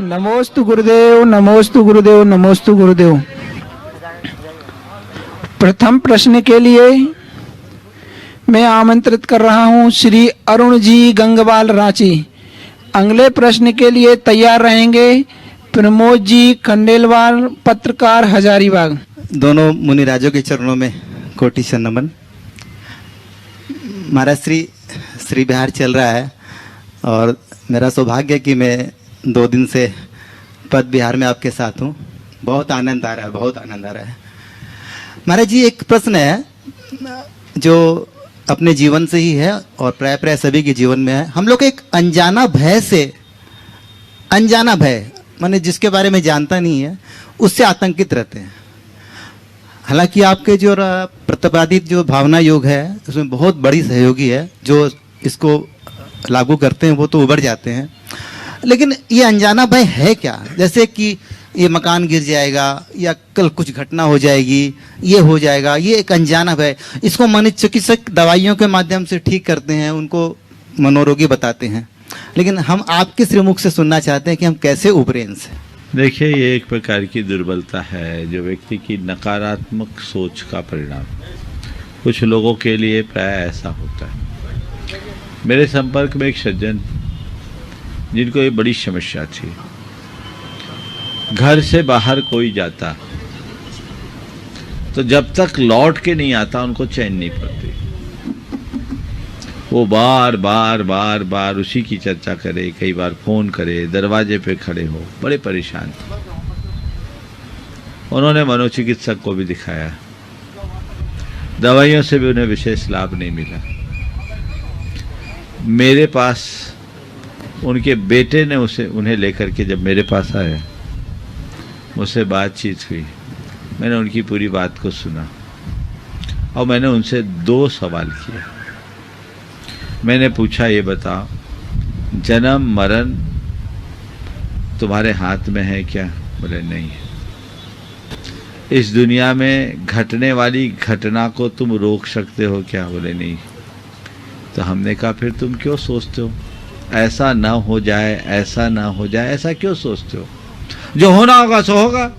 नमोस्तु गुरुदेव, नमोस्तु गुरुदेव, नमोस्तु गुरुदेव। प्रथम प्रश्न के लिए मैं आमंत्रित कर रहा हूं श्री अरुण जी गंगवाल रांची। अगले प्रश्न के लिए तैयार रहेंगे प्रमोद जी खंडेलवाल, पत्रकार, हजारीबाग। दोनों मुनिराजों के चरणों में कोटि से नमन। महाराज श्री बिहार चल रहा है और मेरा सौभाग्य है कि मैं 2 दिन से पद बिहार में आपके साथ हूँ। बहुत आनंद आ रहा है, बहुत आनंद आ रहा है। महाराज जी, एक प्रश्न है जो अपने जीवन से ही है और प्राय सभी के जीवन में है। हम लोग एक अनजाना भय माने जिसके बारे में जानता नहीं है उससे आतंकित रहते हैं। हालांकि आपके जो प्रतिपादित जो भावना योग है उसमें बहुत बड़ी सहयोगी है, जो इसको लागू करते हैं वो तो उबर जाते हैं। लेकिन ये अनजाना भय है क्या? जैसे कि ये मकान गिर जाएगा या कल कुछ घटना हो जाएगी, ये हो जाएगा, ये एक अनजाना भय। इसको मनोचिकित्सक दवाइयों के माध्यम से ठीक करते हैं, उनको मनोरोगी बताते हैं। लेकिन हम आपके श्रीमुख से सुनना चाहते हैं कि हम कैसे उभरे इनसे। देखिए, ये एक प्रकार की दुर्बलता है जो व्यक्ति की नकारात्मक सोच का परिणाम। कुछ लोगों के लिए प्राय ऐसा होता है। मेरे संपर्क में एक सज्जन जिनको ये बड़ी समस्या थी, घर से बाहर कोई जाता तो जब तक लौट के नहीं आता उनको चैन नहीं पड़ती। वो बार बार उसी की चर्चा करे, कई बार फोन करे, दरवाजे पे खड़े हो, बड़े परेशान थे। उन्होंने मनोचिकित्सक को भी दिखाया, दवाइयों से भी उन्हें विशेष लाभ नहीं मिला। मेरे पास उनके बेटे ने उन्हें लेकर के जब मेरे पास आए, मुझसे बातचीत हुई, मैंने उनकी पूरी बात को सुना और मैंने उनसे 2 सवाल किए। मैंने पूछा, ये बताओ, जन्म मरण तुम्हारे हाथ में है क्या? बोले नहीं है। इस दुनिया में घटने वाली घटना को तुम रोक सकते हो क्या? बोले नहीं। तो हमने कहा, फिर तुम क्यों सोचते हो ऐसा ना हो जाए, ऐसा ना हो जाए, ऐसा क्यों सोचते हो? जो होना होगा सो होगा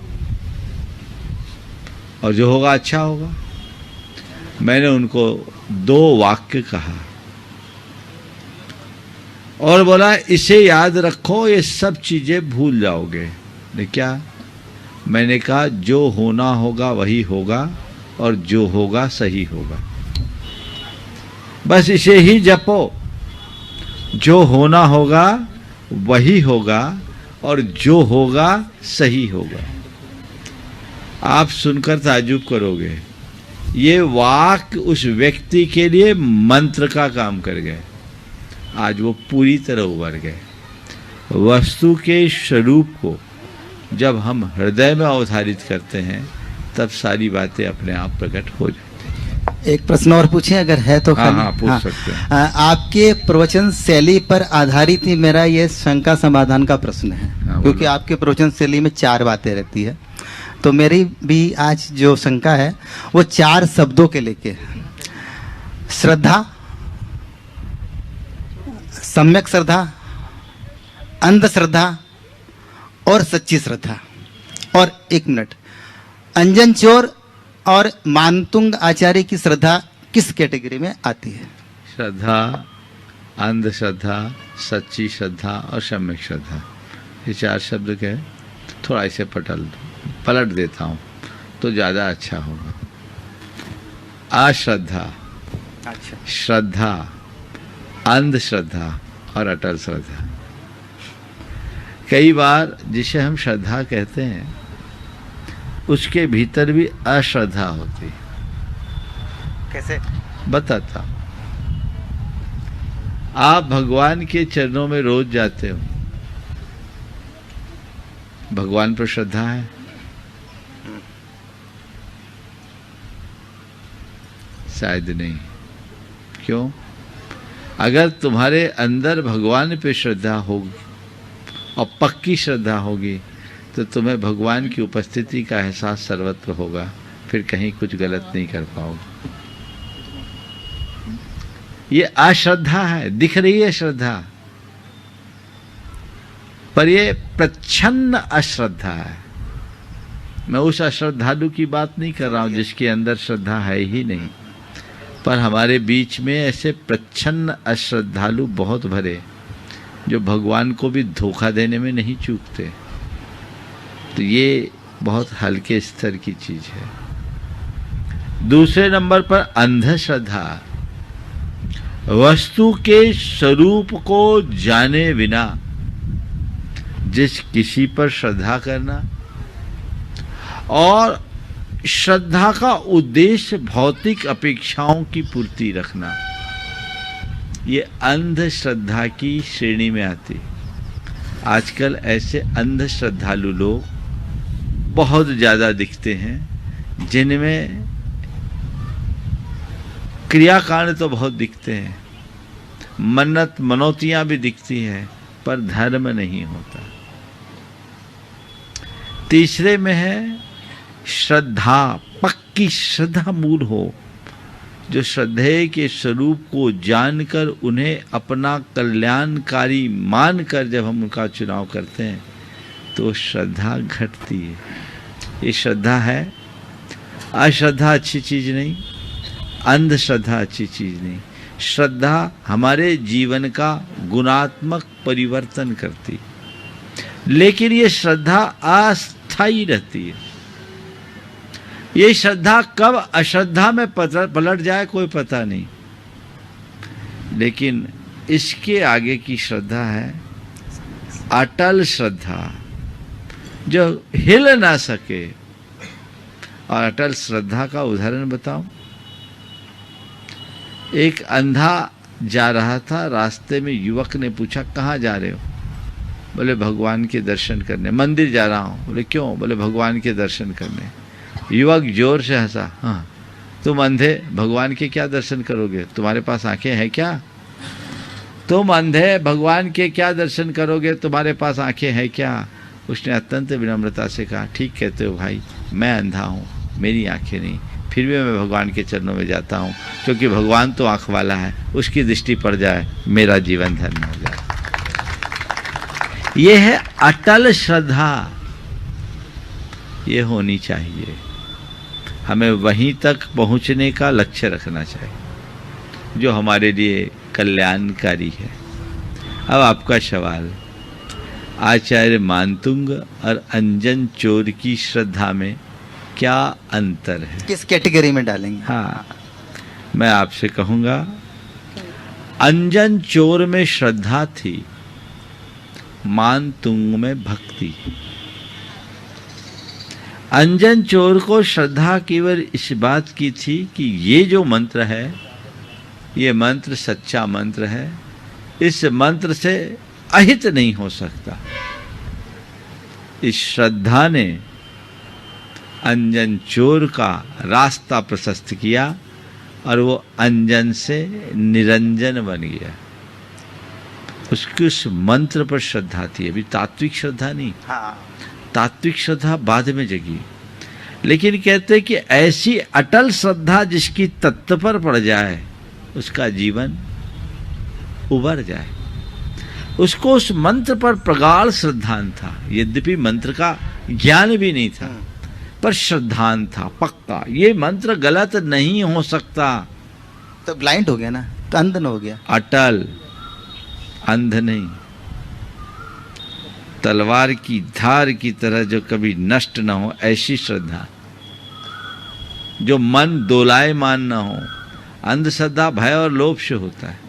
और जो होगा अच्छा होगा। मैंने उनको 2 वाक्य कहा और बोला, इसे याद रखो, ये सब चीजें भूल जाओगे। ने क्या? मैंने कहा, जो होना होगा वही होगा और जो होगा सही होगा। बस इसे ही जपो, जो होना होगा वही होगा और जो होगा सही होगा। आप सुनकर ताज्जुब करोगे, ये वाक्य उस व्यक्ति के लिए मंत्र का काम कर गए। आज वो पूरी तरह उभर गए। वस्तु के स्वरूप को जब हम हृदय में अवधारित करते हैं तब सारी बातें अपने आप प्रकट हो जाती हैं। एक प्रश्न और पूछें अगर है तो? हाँ, पूछ सकते हैं। आपके प्रवचन शैली पर आधारित ही मेरा ये शंका समाधान का प्रश्न है। क्योंकि आपके प्रवचन शैली में 4 बातें रहती है, तो मेरी भी आज जो शंका है वो 4 शब्दों के लेके, श्रद्धा, सम्यक श्रद्धा, अंधश्रद्धा और सच्ची श्रद्धा। और 1 मिनट, अंजन चोर और मानतुंग आचार्य की श्रद्धा किस कैटेगरी में आती है? श्रद्धा, अंधश्रद्धा, सच्ची श्रद्धा और सम्यक श्रद्धा, ये 4 शब्द के थोड़ा इसे पलट देता हूँ तो ज़्यादा अच्छा होगा। अश्रद्धा, श्रद्धा, अंधश्रद्धा और अटल श्रद्धा। कई बार जिसे हम श्रद्धा कहते हैं उसके भीतर भी अश्रद्धा होती। कैसे? बताता हूं। आप भगवान के चरणों में रोज जाते हो, भगवान पर श्रद्धा है? शायद नहीं। क्यों? अगर तुम्हारे अंदर भगवान पे श्रद्धा होगी और पक्की श्रद्धा होगी तो तुम्हें भगवान की उपस्थिति का एहसास सर्वत्र होगा, फिर कहीं कुछ गलत नहीं कर पाओगे। ये अश्रद्धा है, दिख रही है श्रद्धा। पर ये प्रच्छन्न अश्रद्धा है। मैं उस अश्रद्धालु की बात नहीं कर रहा हूं जिसके अंदर श्रद्धा है ही नहीं, पर हमारे बीच में ऐसे प्रच्छन्न अश्रद्धालु बहुत भरे जो भगवान को भी धोखा देने में नहीं चूकते। तो ये बहुत हल्के स्तर की चीज है। दूसरे नंबर पर अंधश्रद्धा, वस्तु के स्वरूप को जाने बिना जिस किसी पर श्रद्धा करना, और श्रद्धा का उद्देश्य भौतिक अपेक्षाओं की पूर्ति रखना, ये अंधश्रद्धा की श्रेणी में आती। आजकल ऐसे अंधश्रद्धालु लोग बहुत ज्यादा दिखते हैं, जिनमें क्रियाकांड तो बहुत दिखते हैं, मन्नत मनौतियां भी दिखती हैं, पर धर्म नहीं होता। तीसरे में है श्रद्धा, पक्की श्रद्धा मूल हो, जो श्रद्धेय के स्वरूप को जानकर उन्हें अपना कल्याणकारी मानकर जब हम उनका चुनाव करते हैं तो श्रद्धा घटती है। ये श्रद्धा है। अश्रद्धा अच्छी चीज नहीं, अंधश्रद्धा अच्छी चीज नहीं। श्रद्धा हमारे जीवन का गुणात्मक परिवर्तन करती, लेकिन ये श्रद्धा अस्थायी रहती है। ये श्रद्धा कब अश्रद्धा में पलट जाए कोई पता नहीं, लेकिन इसके आगे की श्रद्धा है अटल श्रद्धा, जो हिल ना सके। और अटल श्रद्धा का उदाहरण बताऊं। एक अंधा जा रहा था, रास्ते में युवक ने पूछा कहाँ जा रहे हो? बोले भगवान के दर्शन करने। मंदिर जा रहा हूं। बोले क्यों? बोले भगवान के दर्शन करने। युवक जोर से हंसा। हाँ, तुम अंधे भगवान के क्या दर्शन करोगे? तुम्हारे पास आंखें हैं क्या? तुम अंधे भगवान के क्या दर्शन करोगे? तुम्हारे पास आंखें हैं क्या? उसने अत्यंत विनम्रता से कहा, ठीक कहते हो भाई, मैं अंधा हूँ, मेरी आंखें नहीं, फिर भी मैं भगवान के चरणों में जाता हूँ, क्योंकि भगवान तो आंख वाला है, उसकी दृष्टि पड़ जाए मेरा जीवन धन्य हो जाए। ये है अटल श्रद्धा। ये होनी चाहिए। हमें वहीं तक पहुंचने का लक्ष्य रखना चाहिए जो हमारे लिए कल्याणकारी है। अब आपका सवाल, आचार्य मानतुंग और अंजन चोर की श्रद्धा में क्या अंतर है? किस कैटेगरी में डालेंगे? हाँ, मैं आपसे कहूंगा, अंजन चोर में श्रद्धा थी, मानतुंग में भक्ति। अंजन चोर को श्रद्धा केवल इस बात की थी कि ये जो मंत्र है, ये मंत्र सच्चा मंत्र है, इस मंत्र से अहित नहीं हो सकता। इस श्रद्धा ने अंजन चोर का रास्ता प्रशस्त किया और वो अंजन से निरंजन बन गया। उसकी उस मंत्र पर श्रद्धा थी। अभी तात्विक श्रद्धा नहीं। हाँ। तात्विक श्रद्धा बाद में जगी, लेकिन कहते हैं कि ऐसी अटल श्रद्धा जिसकी तत्व पर पड़ जाए उसका जीवन उबर जाए। उसको उस मंत्र पर प्रगाढ़ श्रद्धान था। यद्यपि मंत्र का ज्ञान भी नहीं था, पर श्रद्धान था पक्का, ये मंत्र गलत नहीं हो सकता। तो ब्लाइंड हो गया ना, तो अंध हो गया। अटल, अंध नहीं। तलवार की धार की तरह जो कभी नष्ट न हो, ऐसी श्रद्धा जो मन दोलायमान न हो। अंधश्रद्धा भय और लोभ से होता है,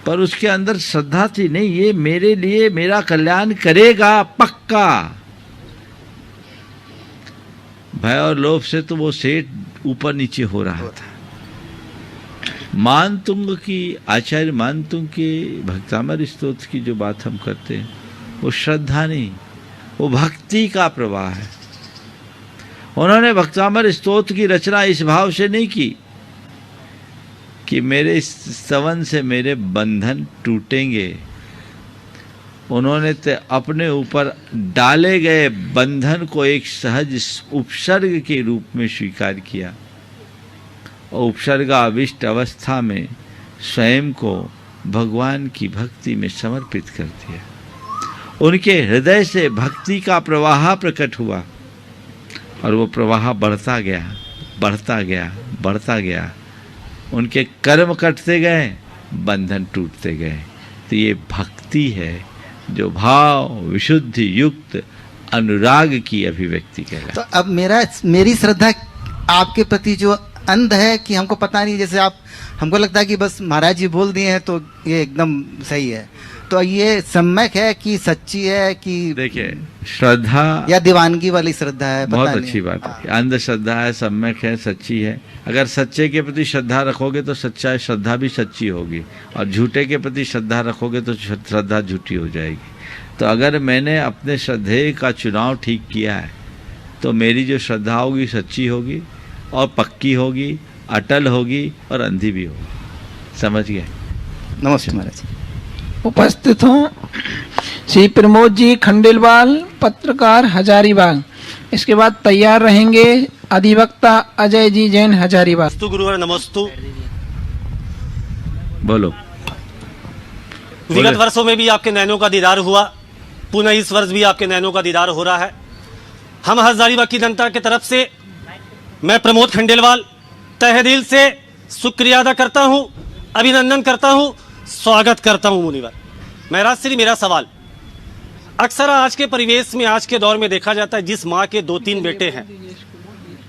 पर उसके अंदर श्रद्धा थी, नहीं ये मेरे लिए मेरा कल्याण करेगा पक्का। भय और लोभ से तो वो सेठ ऊपर नीचे हो रहा था। मानतुंग की, आचार्य मानतुंग के भक्तामर स्तोत्र की जो बात हम करते हैं, वो श्रद्धा नहीं, वो भक्ति का प्रवाह है। उन्होंने भक्तामर स्तोत्र की रचना इस भाव से नहीं की कि मेरे इस स्तवन से मेरे बंधन टूटेंगे। उन्होंने तो अपने ऊपर डाले गए बंधन को एक सहज उपसर्ग के रूप में स्वीकार किया और उपसर्गाविष्ट अवस्था में स्वयं को भगवान की भक्ति में समर्पित कर दिया। उनके हृदय से भक्ति का प्रवाह प्रकट हुआ और वो प्रवाह बढ़ता गया, बढ़ता गया, बढ़ता गया। उनके कर्म कटते गए, बंधन टूटते गए। तो ये भक्ति है जो भाव विशुद्धि युक्त अनुराग की अभिव्यक्ति कहलाती। तो अब मेरी श्रद्धा आपके प्रति जो अंध है कि हमको पता नहीं, जैसे आप हमको लगता है कि बस महाराज जी बोल दिए हैं तो ये एकदम सही है, तो ये सम्यक है कि सच्ची है कि देखिए श्रद्धा या दीवानगी वाली श्रद्धा है? बहुत पता नहीं। अच्छी बात है। अंधश्रद्धा है, सम्यक है, सच्ची है। अगर सच्चे के प्रति श्रद्धा रखोगे तो सच्चा श्रद्धा भी सच्ची होगी, और झूठे के प्रति श्रद्धा रखोगे तो श्रद्धा झूठी हो जाएगी। तो अगर मैंने अपने श्रद्धेय का चुनाव ठीक किया है तो मेरी जो श्रद्धा होगी सच्ची होगी और पक्की होगी, अटल होगी और अंधी भी होगी। समझ गए? नमस्ते महाराज। उपस्थित हों श्री प्रमोद जी खंडेलवाल, पत्रकार हजारीबाग। इसके बाद तैयार रहेंगे अधिवक्ता अजय जी जैन हजारीबाग। नमस्तु गुरुवर नमस्तु। बोलो। विगत वर्षों में भी आपके नैनों का दीदार हुआ, पुनः इस वर्ष भी आपके नैनों का दीदार हो रहा है। हम हजारीबाग की जनता की तरफ से मैं प्रमोद खंडेलवाल तहे दिल से शुक्रिया अदा करता हूं, अभिनंदन करता हूं, स्वागत करता हूं मुनिवर। महाराज श्री, मेरा सवाल, अक्सर आज के परिवेश में, आज के दौर में देखा जाता है जिस माँ के 2-3 बेटे हैं,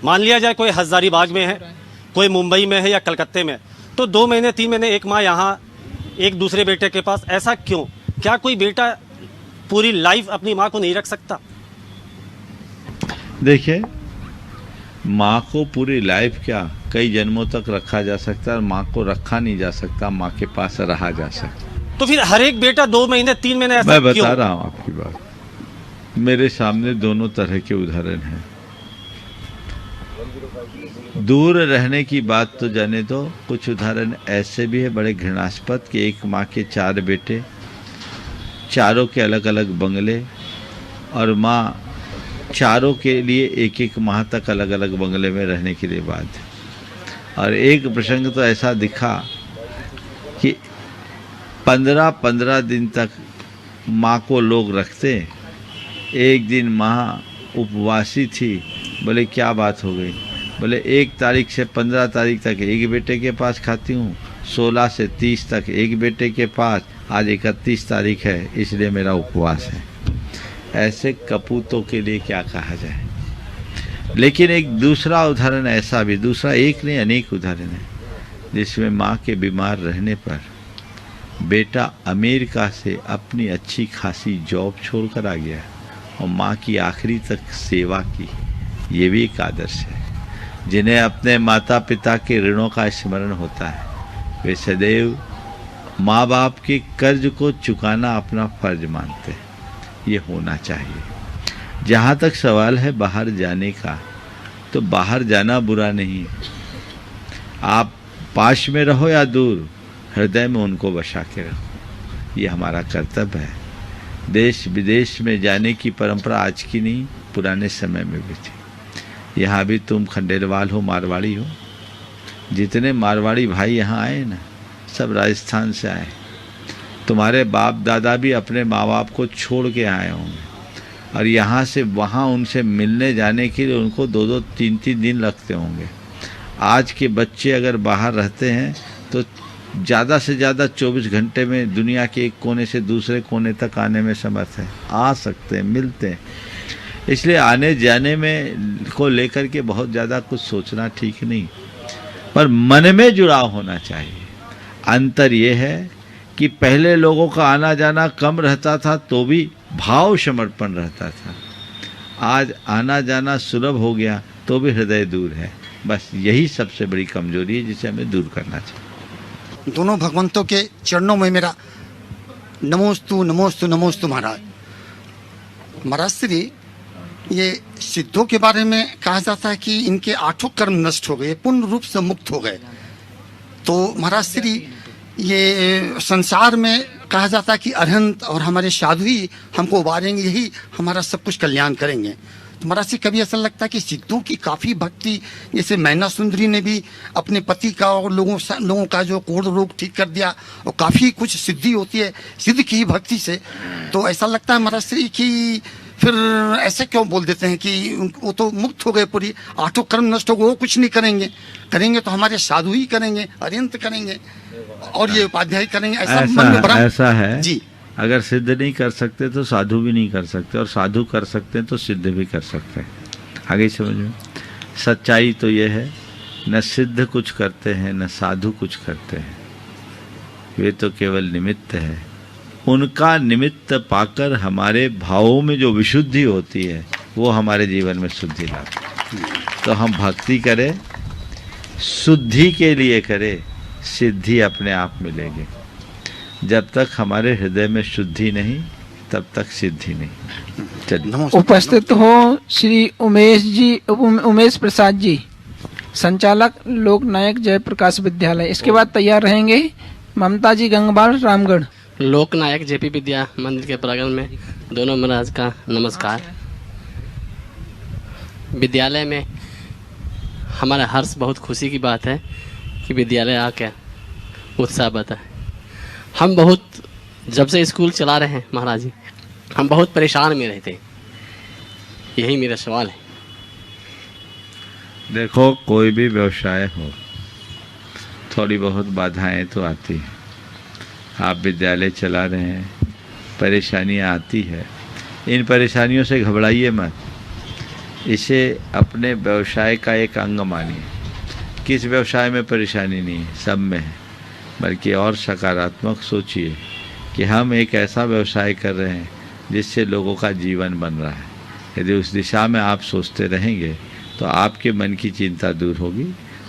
मान लिया जाए कोई हजारीबाग में है, कोई मुंबई में है या कलकत्ते में, तो 2 महीने 3 महीने एक माँ यहाँ एक दूसरे बेटे के पास, ऐसा क्यों? क्या कोई बेटा पूरी लाइफ अपनी माँ को नहीं रख सकता? देखिए, माँ को पूरी लाइफ क्या, कई जन्मों तक रखा जा सकता है, और माँ को रखा नहीं जा सकता, माँ के पास रहा जा सकता। तो फिर हर एक बेटा 2 महीने 3 महीने ऐसा मैं क्यों? बता रहा हूँ आपकी बात। मेरे सामने दोनों तरह के उदाहरण हैं। दूर रहने की बात तो जाने दो, कुछ उदाहरण ऐसे भी है बड़े घृणास्पद कि एक माँ के 4 बेटे, चारों के अलग अलग बंगले, और माँ चारों के लिए एक माह तक अलग अलग बंगले में रहने के लिए बात। और एक प्रसंग तो ऐसा दिखा कि 15-15 दिन तक माँ को लोग रखते। एक दिन माँ उपवासी थी। बोले क्या बात हो गई? बोले 1 तारीख से 15 तारीख तक एक बेटे के पास खाती हूँ, 16 से 30 तक एक बेटे के पास, आज 31 तारीख है इसलिए मेरा उपवास है। ऐसे कपूतों के लिए क्या कहा जाए। लेकिन एक दूसरा उदाहरण ऐसा भी, दूसरा एक नहीं अनेक उदाहरण है, जिसमें माँ के बीमार रहने पर बेटा अमेरिका से अपनी अच्छी खासी जॉब छोड़कर आ गया और माँ की आखिरी तक सेवा की। ये भी एक आदर्श है। जिन्हें अपने माता पिता के ऋणों का स्मरण होता है, वे सदैव माँ बाप के कर्ज को चुकाना अपना फर्ज मानते हैं। ये होना चाहिए। जहाँ तक सवाल है बाहर जाने का, तो बाहर जाना बुरा नहीं। आप पास में रहो या दूर, हृदय में उनको बसा के रखो। ये हमारा कर्तव्य है। देश विदेश में जाने की परंपरा आज की नहीं, पुराने समय में भी थी। यहाँ भी तुम खंडेलवाल हो, मारवाड़ी हो, जितने मारवाड़ी भाई यहाँ आए ना, सब राजस्थान से आए। तुम्हारे बाप दादा भी अपने माँ बाप को छोड़ के आए होंगे, और यहाँ से वहाँ उनसे मिलने जाने के लिए उनको 2-2, 3-3 दिन लगते होंगे। आज के बच्चे अगर बाहर रहते हैं तो ज़्यादा से ज़्यादा 24 घंटे में दुनिया के एक कोने से दूसरे कोने तक आने में समर्थ है, आ सकते हैं, मिलते हैं। इसलिए आने जाने में को लेकर के बहुत ज़्यादा कुछ सोचना ठीक नहीं, पर मन में जुड़ाव होना चाहिए। अंतर ये है कि पहले लोगों का आना जाना कम रहता था तो भी भाव समर्पण रहता था। आज आना जाना सुलभ हो गया तो भी हृदय दूर है। बस यही सबसे बड़ी कमजोरी है जिसे हमें दूर करना चाहिए। दोनों भगवंतों के चरणों में मेरा नमोस्तु नमोस्तु नमोस्तु। महाराज, महाराज श्री, ये सिद्धों के बारे में कहा जाता है कि इनके 8 कर्म नष्ट हो गए, पूर्ण रूप से मुक्त हो गए। तो महाराज श्री, ये संसार में कहा जाता है कि अरहंत और हमारे साधु ही हमको उबारेंगे, यही हमारा सब कुछ कल्याण करेंगे। तो महाराज जी कभी ऐसा लगता है कि सिद्धों की काफी भक्ति, जैसे मैना सुंदरी ने भी अपने पति का और लोगों का जो कोढ़ रोग ठीक कर दिया, और काफी कुछ सिद्धि होती है सिद्ध की भक्ति से। तो ऐसा लगता है महाराज श्री कि फिर ऐसे क्यों बोल देते हैं कि वो तो मुक्त हो गए, पूरी आठों कर्म नष्ट हो गए, वो कुछ नहीं करेंगे, करेंगे तो हमारे साधु ही करेंगे, अरिहंत करेंगे और ये उपाध्याय करेंगे, ऐसा मन में भ्रम। ऐसा है जी। अगर सिद्ध नहीं कर सकते तो साधु भी नहीं कर सकते, और साधु कर सकते हैं तो सिद्ध भी कर सकते हैं। आगे समझ में, सच्चाई तो ये है, न सिद्ध कुछ करते हैं न साधु कुछ करते हैं, वे तो केवल निमित्त है। उनका निमित्त पाकर हमारे भावों में जो विशुद्धि होती है वो हमारे जीवन में शुद्धि लाती है। तो हम भक्ति करें, शुद्धि के लिए करें, सिद्धि अपने आप मिलेगी। जब तक हमारे हृदय में शुद्धि नहीं तब तक सिद्धि नहीं। चलिए। उपस्थित हो श्री उमेश प्रसाद जी, संचालक लोकनायक जयप्रकाश विद्यालय। इसके बाद तैयार रहेंगे ममता जी गंगवाल रामगढ़। लोकनायक जेपी विद्या मंदिर के प्रांगण में दोनों महाराज का नमस्कार। विद्यालय में हमारा हर्ष, बहुत खुशी की बात है कि विद्यालय आके उत्साह बता है। हम बहुत, जब से स्कूल चला रहे हैं महाराज जी, हम बहुत परेशान में रहते, यही मेरा सवाल है। देखो, कोई भी व्यवसाय हो थोड़ी बहुत बाधाएं तो आती हैं। आप विद्यालय चला रहे हैं, परेशानियां आती है, इन परेशानियों से घबराइए मत, इसे अपने व्यवसाय का एक अंग मानिए। किस व्यवसाय में परेशानी नहीं है, सब में है, बल्कि और सकारात्मक सोचिए कि हम एक ऐसा व्यवसाय कर रहे हैं जिससे लोगों का जीवन बन रहा है। यदि उस दिशा में आप सोचते रहेंगे तो आपके मन की चिंता दूर होगी,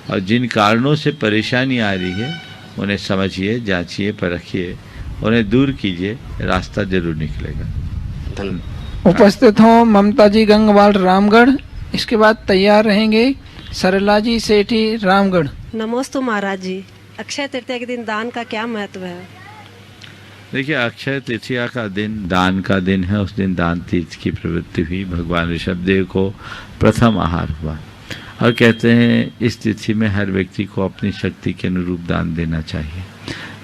और जिन कारणों से परेशानी आ रही है उन्हें समझिए, जांचिए, परखिए, उन्हें दूर कीजिए, रास्ता जरूर निकलेगा। धन्यवाद। उपस्थित हो ममता जी गंगवाल रामगढ़। इसके बाद तैयार रहेंगे सरला जी सेठी रामगढ़। नमोस्तु महाराज जी, अक्षय तृतीया के दिन दान का क्या महत्व है? देखिए, अक्षय तृतीया का दिन दान का दिन है। उस दिन दान तीर्थ की प्रवृत्ति हुई, भगवान ऋषभदेव को प्रथम आहार हुआ, और कहते हैं इस तिथि में हर व्यक्ति को अपनी शक्ति के अनुरूप दान देना चाहिए।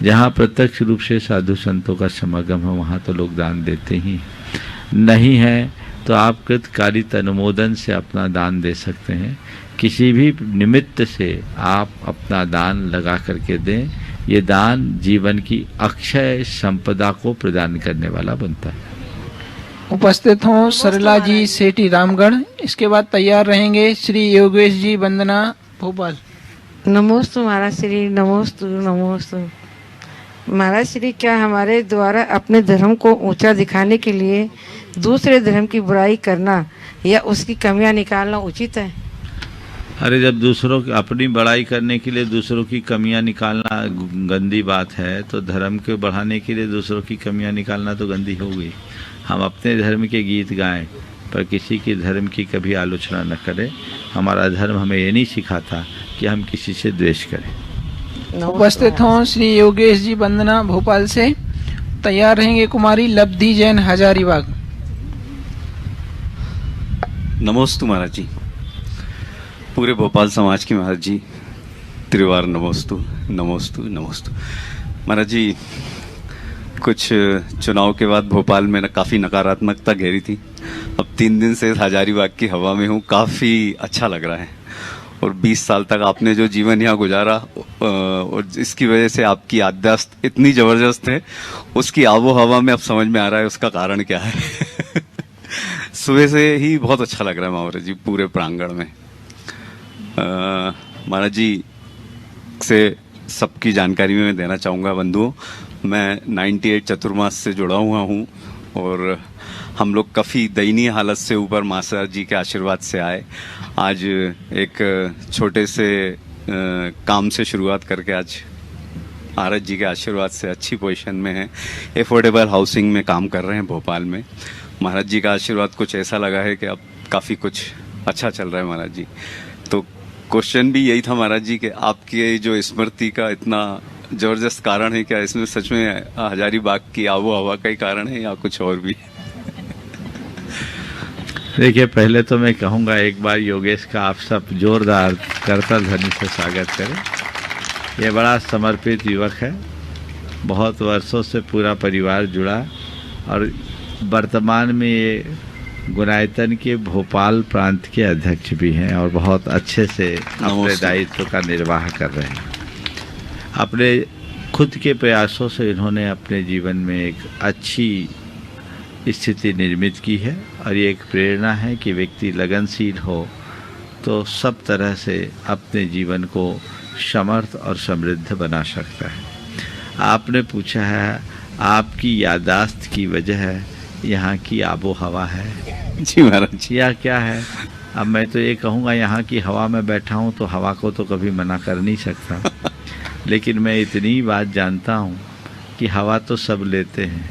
जहाँ प्रत्यक्ष रूप से साधु संतों का समागम है वहाँ तो लोग दान देते ही, नहीं है तो आप कृतकालित अनुमोदन से अपना दान दे सकते हैं। किसी भी निमित्त से आप अपना दान लगा करके दें, ये दान जीवन की अक्षय संपदा को प्रदान करने वाला बनता है। उपस्थित हों सरला जी सेठी रामगढ़। इसके बाद तैयार रहेंगे श्री योगेश जी वंदना भोपाल। नमोस्तु महाराज श्री, नमोस्तु नमोस्तु महाराज श्री। क्या हमारे द्वारा अपने धर्म को ऊंचा दिखाने के लिए दूसरे धर्म की बुराई करना या उसकी कमियां निकालना उचित है? अरे, जब दूसरों की अपनी बड़ाई करने के लिए दूसरों की कमियां निकालना गंदी बात है, तो धर्म को बढ़ाने के लिए दूसरों की कमियां निकालना तो गंदी होगी। हम अपने धर्म के गीत गाएं, पर किसी के धर्म की कभी आलोचना न करें। हमारा धर्म हमें ये नहीं सिखाता कि हम किसी से द्वेष करें। उपस्थित हों श्री योगेश जी वंदना भोपाल से। तैयार रहेंगे कुमारी लब्धि जैन हजारीबाग। नमोस्तु महाराज जी, पूरे भोपाल समाज के महाराज जी त्रिवार नमोस्तु नमोस्तु नमोस्तु। महाराज जी, कुछ चुनाव के बाद भोपाल में काफ़ी नकारात्मकता घेरी थी। अब 3 दिन से हजारीबाग की हवा में हूँ, काफ़ी अच्छा लग रहा है। और 20 साल तक आपने जो जीवन यहाँ गुजारा, और इसकी वजह से आपकी याददाश्त इतनी ज़बरदस्त है, उसकी आबो हवा में अब समझ में आ रहा है उसका कारण क्या है। सुबह से ही बहुत अच्छा लग रहा है महाराज जी पूरे प्रांगण में। महाराज जी से सबकी जानकारी में मैं देना चाहूँगा बंधुओं, मैं 98 चतुर्मास से जुड़ा हुआ हूँ, और हम लोग काफ़ी दयनीय हालत से ऊपर मासा जी के आशीर्वाद से आए। आज एक छोटे से काम से शुरुआत करके आज महाराज जी के आशीर्वाद से अच्छी पोजीशन में है। एफोर्डेबल हाउसिंग में काम कर रहे हैं भोपाल में। महाराज जी का आशीर्वाद कुछ ऐसा लगा है कि अब काफ़ी कुछ अच्छा चल रहा है महाराज जी। तो क्वेश्चन भी यही था महाराज जी कि आपकी जो स्मृति का इतना जबरदस्त कारण है, क्या इसमें सच में हजारीबाग की आबो हवा का ही कारण है या कुछ और भी? देखिए, पहले तो मैं कहूँगा एक बार योगेश का आप सब जोरदार करताल ध्वनि से स्वागत करें। ये बड़ा समर्पित युवक है, बहुत वर्षों से पूरा परिवार जुड़ा और वर्तमान में ये गुनायतन के भोपाल प्रांत के अध्यक्ष भी हैं और बहुत अच्छे से अपने दायित्व का निर्वाह कर रहे हैं। अपने खुद के प्रयासों से इन्होंने अपने जीवन में एक अच्छी स्थिति निर्मित की है और ये एक प्रेरणा है कि व्यक्ति लगनशील हो तो सब तरह से अपने जीवन को समर्थ और समृद्ध बना सकता है। आपने पूछा है आपकी यादाश्त की वजह है यहाँ की आबो हवा है। जी महाराज। या क्या है? अब मैं तो ये कहूँगा यहाँ की हवा में बैठा हूँ तो हवा को तो कभी मना कर नहीं सकता लेकिन मैं इतनी बात जानता हूँ कि हवा तो सब लेते हैं,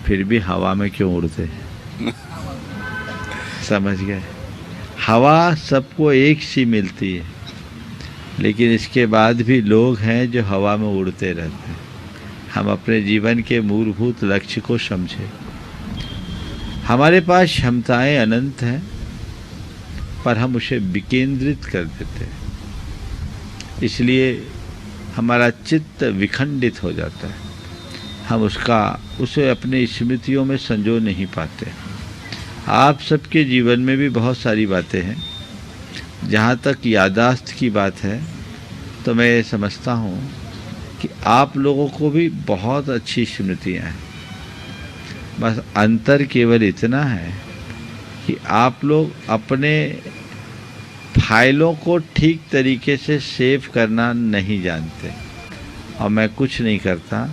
फिर भी हवा में क्यों उड़ते? समझ गए? हवा सबको एक सी मिलती है, लेकिन इसके बाद भी लोग हैं जो हवा में उड़ते रहते हैं। हम अपने जीवन के मूलभूत लक्ष्य को समझें। हमारे पास क्षमताएं अनंत हैं, पर हम उसे विकेंद्रित कर देते हैं, इसलिए हमारा चित्त विखंडित हो जाता है। हम उसे अपनी स्मृतियों में संजो नहीं पाते। आप सबके जीवन में भी बहुत सारी बातें हैं। जहाँ तक यादाश्त की बात है तो मैं ये समझता हूँ कि आप लोगों को भी बहुत अच्छी स्मृतियाँ हैं, बस अंतर केवल इतना है कि आप लोग अपने फाइलों को ठीक तरीके से सेव करना नहीं जानते और मैं कुछ नहीं करता,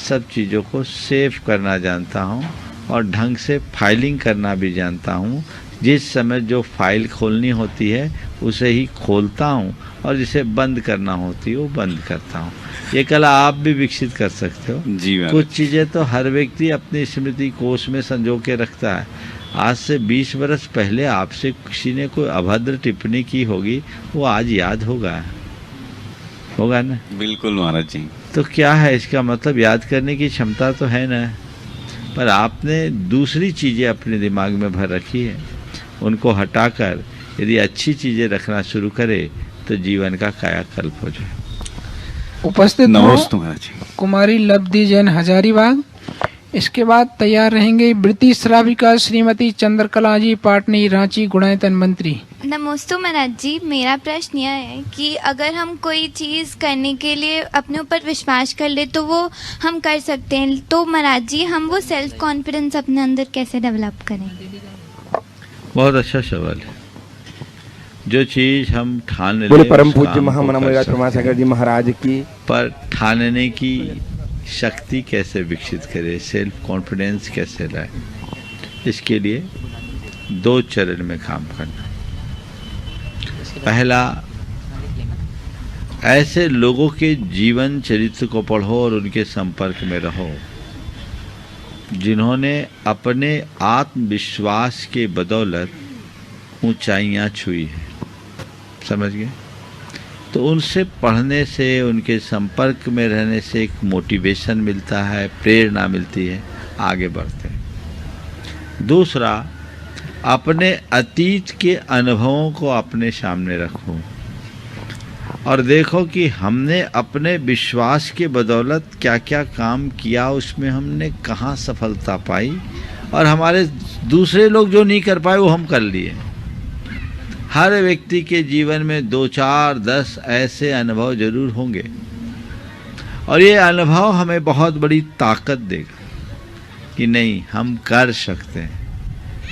सब चीज़ों को सेव करना जानता हूँ और ढंग से फाइलिंग करना भी जानता हूँ। जिस समय जो फाइल खोलनी होती है उसे ही खोलता हूँ और जिसे बंद करना होती है वो बंद करता हूँ। ये कला आप भी विकसित कर सकते हो। जी मैम। कुछ चीज़ें तो हर व्यक्ति अपनी स्मृति कोश में संजो के रखता है। आज से 20 वर्ष पहले आपसे किसी ने कोई अभद्र टिप्पणी की होगी, वो आज याद होगा ना? बिल्कुल महाराज जी। तो क्या है इसका मतलब? याद करने की क्षमता तो है ना, पर आपने दूसरी चीज़ें अपने दिमाग में भर रखी है। उनको हटाकर यदि अच्छी चीज़ें रखना शुरू करे तो जीवन का कायाकल्प हो जाए। उपस्थित नमस्ते महाराज जी। कुमारी लब्धि जैन हजारीबाग। इसके बाद तैयार रहेंगे वृत्ति श्राविका श्रीमती चंद्रकला जी पाटनी रांची गुणायतन मंत्री। नमस्ते महाराज जी। मेरा प्रश्न यह है कि अगर हम कोई चीज़ करने के लिए अपने ऊपर विश्वास कर ले तो वो हम कर सकते हैं, तो महाराज जी हम वो सेल्फ कॉन्फिडेंस अपने अंदर कैसे डेवलप करें? बहुत अच्छा सवाल है। जो चीज़ हम ठान बोले लें परम उस पूज्य काम को महामना कर प्रमाशंकर जी महाराज की, पर ठानने की शक्ति कैसे विकसित करें, सेल्फ कॉन्फिडेंस कैसे लाए, इसके लिए 2 चरण में काम करना। पहला, ऐसे लोगों के जीवन चरित्र को पढ़ो और उनके संपर्क में रहो जिन्होंने अपने आत्मविश्वास के बदौलत ऊंचाइयां छुई हैं। समझ गए? तो उनसे पढ़ने से, उनके संपर्क में रहने से एक मोटिवेशन मिलता है, प्रेरणा मिलती है, आगे बढ़ते हैं। दूसरा, अपने अतीत के अनुभवों को अपने सामने रखो और देखो कि हमने अपने विश्वास के बदौलत क्या क्या काम किया, उसमें हमने कहाँ सफलता पाई और हमारे दूसरे लोग जो नहीं कर पाए वो हम कर लिए। हर व्यक्ति के जीवन में 2, 4, 10 ऐसे अनुभव जरूर होंगे और ये अनुभव हमें बहुत बड़ी ताकत देगा कि नहीं, हम कर सकते हैं।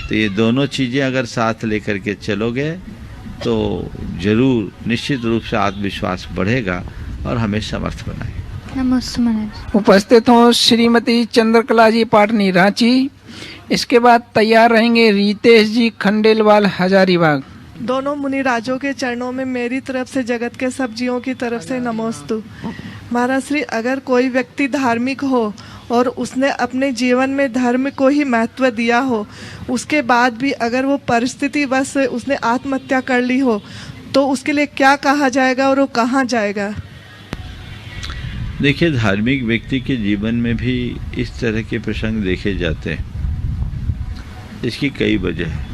तो ये दोनों चीज़ें अगर साथ लेकर के चलोगे तो जरूर निश्चित रूप से आत्मविश्वास बढ़ेगा और हमें समर्थ बनाएगा। नमस्ते महाराज। उपस्थित हों श्रीमती चंद्रकला जी पाटनी रांची। इसके बाद तैयार रहेंगे रितेश जी खंडेलवाल हजारीबाग। दोनों मुनि राजों के चरणों में मेरी तरफ से, जगत के सब जीवों की तरफ से नमोस्तु। महाराज श्री, अगर कोई व्यक्ति धार्मिक हो और उसने अपने जीवन में धर्म को ही महत्व दिया हो, उसके बाद भी अगर वो परिस्थिति बस उसने आत्महत्या कर ली हो, तो उसके लिए क्या कहा जाएगा और वो कहाँ जाएगा? देखिए, धार्मिक व्यक्ति के जीवन में भी इस तरह के प्रसंग देखे जाते हैं। इसकी कई वजह है।